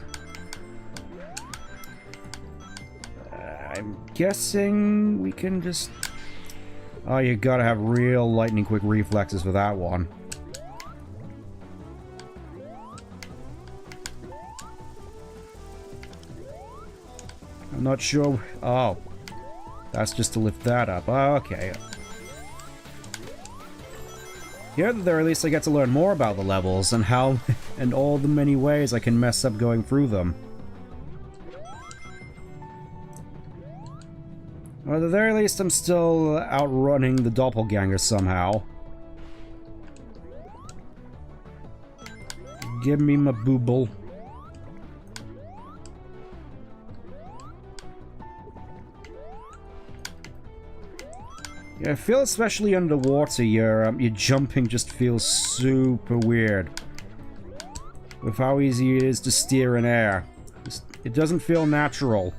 I'm guessing we can just... Oh, you gotta have real lightning quick reflexes for that one. I'm not sure... Oh. That's just to lift that up. Oh, okay. Here at the very least I get to learn more about the levels and how and all the many ways I can mess up going through them. Or at the very least, I'm still outrunning the doppelganger somehow. Give me my booble. Yeah, I feel especially underwater, your jumping just feels super weird. With how easy it is to steer in air. It doesn't feel natural.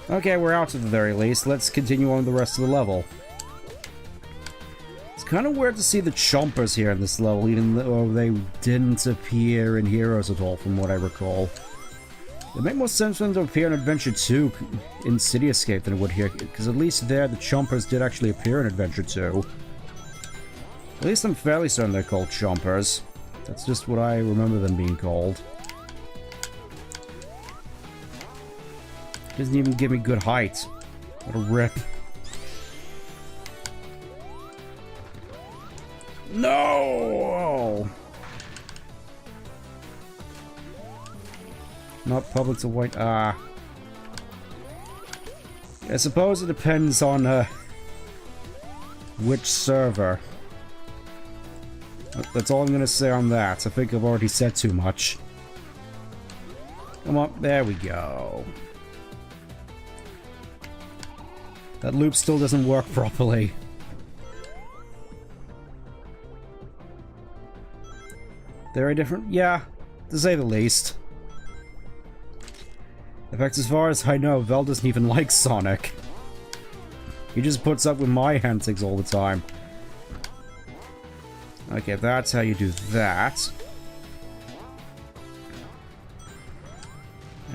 Okay, we're out at the very least. Let's continue on with the rest of the level. It's kind of weird to see the chompers here in this level, even though they didn't appear in Heroes at all, from what I recall. It makes more sense for them to appear in Adventure 2 in City Escape than it would here, because at least there the chompers did actually appear in Adventure 2. At least I'm fairly certain they're called chompers. That's just what I remember them being called. Doesn't even give me good height. What a rip. No! Not public to white. I suppose it depends on which server. That's all I'm gonna say on that. I think I've already said too much. Come on, there we go. That loop still doesn't work properly. Very different? Yeah, to say the least. In fact, as far as I know, Vel doesn't even like Sonic. He just puts up with my antics all the time. Okay, that's how you do that.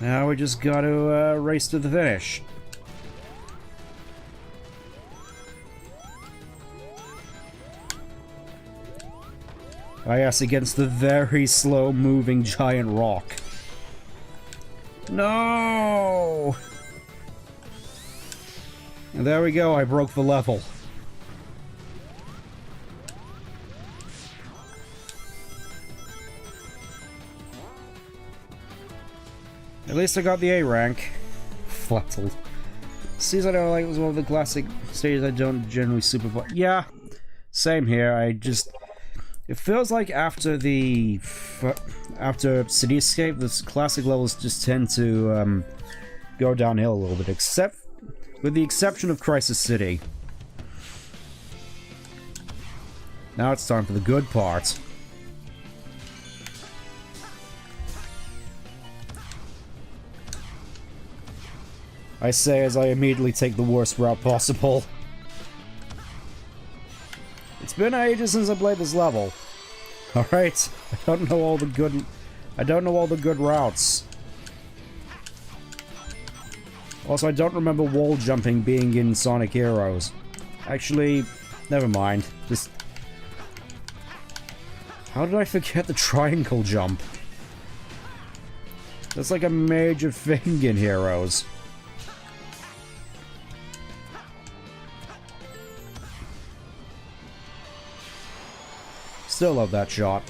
Now we just gotta race to the finish. Ah yes, against the very slow-moving giant rock. No! And there we go, I broke the level. At least I got the A rank. Flattled. Season I like was one of the classic stages I don't generally super. Yeah, same here. It feels like after City Escape, the classic levels just tend to go downhill a little bit, with the exception of Crisis City. Now it's time for the good part. I say as I immediately take the worst route possible. It's been ages since I played this level. Alright, I don't know all the good routes. Also, I don't remember wall jumping being in Sonic Heroes. Actually, never mind. Just... How did I forget the triangle jump? That's like a major thing in Heroes. Still love that shot.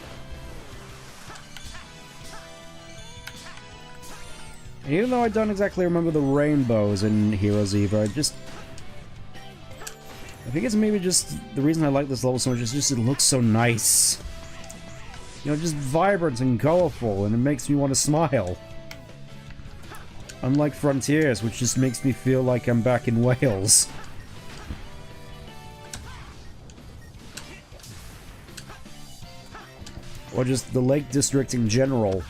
And even though I don't exactly remember the rainbows in Heroes Eva, I think it's maybe just the reason I like this level so much is just it looks so nice. You know, just vibrant and colorful, and it makes me want to smile. Unlike Frontiers, which just makes me feel like I'm back in Wales. Or just the Lake District in general.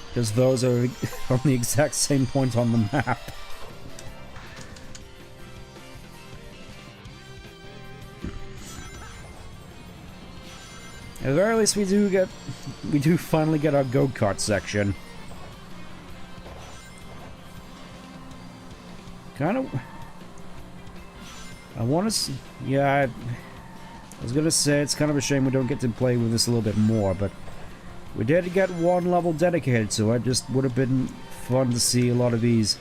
Because those are on the exact same point on the map. At the very least, we do finally get our go-kart section. Kind of... I want to... Yeah, I was gonna say, it's kind of a shame we don't get to play with this a little bit more, but we did get one level dedicated to it. Just would have been fun to see a lot of these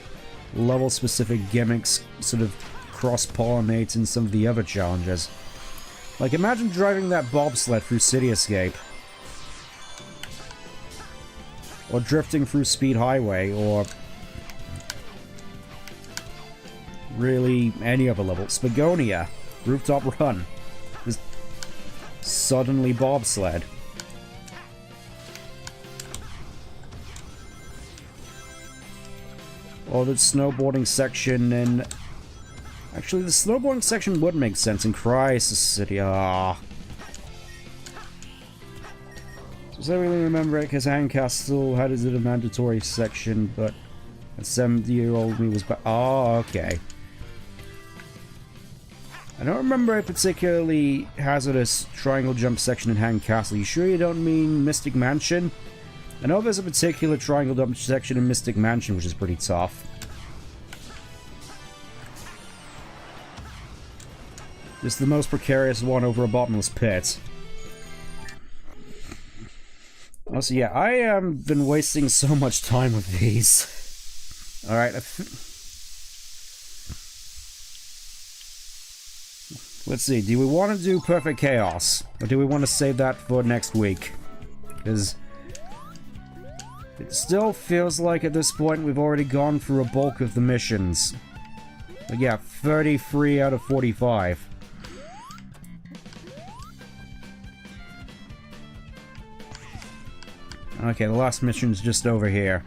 level-specific gimmicks sort of cross-pollinate in some of the other challenges. Like, imagine driving that bobsled through City Escape. or drifting through Speed Highway, or really any other level. Spagonia, Rooftop Run, just suddenly bobsled. Or the snowboarding section in... Actually, the snowboarding section would make sense in Crisis City. Ah. Does I really remember it? Because Handcastle had it a mandatory section, but a 70-year-old me was back. Oh, okay. I don't remember a particularly hazardous triangle jump section in Handcastle. You sure you don't mean Mystic Mansion? I know there's a particular triangle jump section in Mystic Mansion, which is pretty tough. Just the most precarious one over a bottomless pit. Also, yeah, I have been wasting so much time with these. Alright, let's see, do we want to do Perfect Chaos? Or do we want to save that for next week? Because it still feels like at this point we've already gone through a bulk of the missions. But yeah, 33 out of 45. Okay, the last mission's just over here.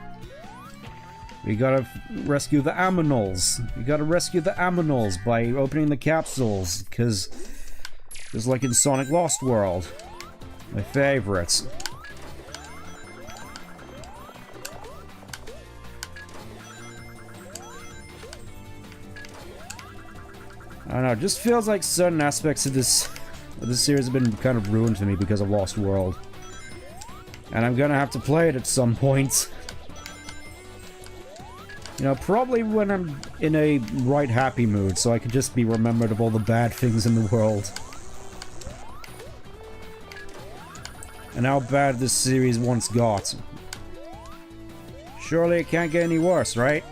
We gotta rescue the Aminals. We gotta rescue the Aminals by opening the capsules, because just like in Sonic Lost World. My favorites. I don't know, it just feels like certain aspects of this series have been kind of ruined for me because of Lost World. And I'm gonna have to play it at some point. You know, probably when I'm in a right happy mood, so I can just be remembered of all the bad things in the world. And how bad this series once got. Surely it can't get any worse, right?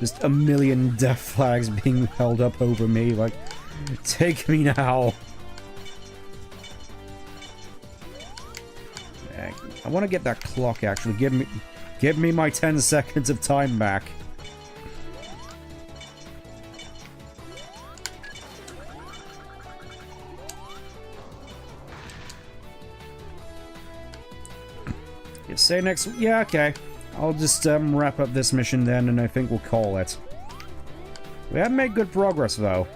Just a million death flags being held up over me, like, take me now. I want to get that clock, actually. Give me my 10 seconds of time back. You say next... Yeah, okay. I'll just wrap up this mission then, and I think we'll call it. We have made good progress, though.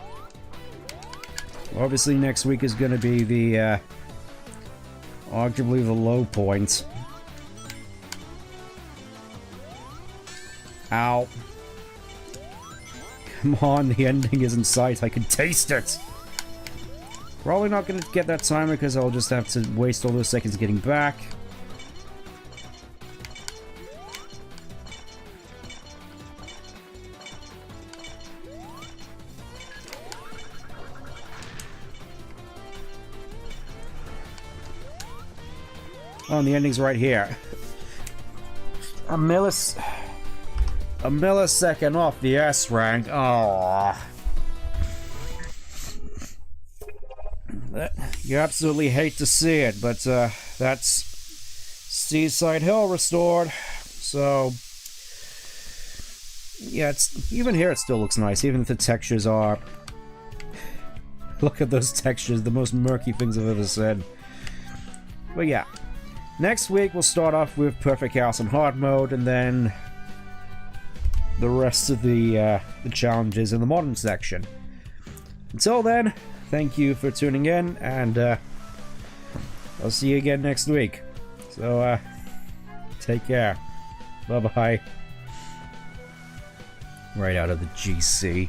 Obviously, next week is going to be the, arguably the low point. Ow. Come on, the ending is in sight. I can taste it! Probably not going to get that timer because I'll just have to waste all those seconds getting back. Oh, and the ending's right here. A millisecond off the S rank. Oh, you absolutely hate to see it, but that's Seaside Hill restored. So yeah, even here it still looks nice, even if the textures are. Look at those textures, the most murky things I've ever said. But yeah. Next week, we'll start off with Perfect Chaos in hard mode, and then the rest of the challenges in the modern section. Until then, thank you for tuning in, and I'll see you again next week. So, take care. Bye-bye. Right out of the GC.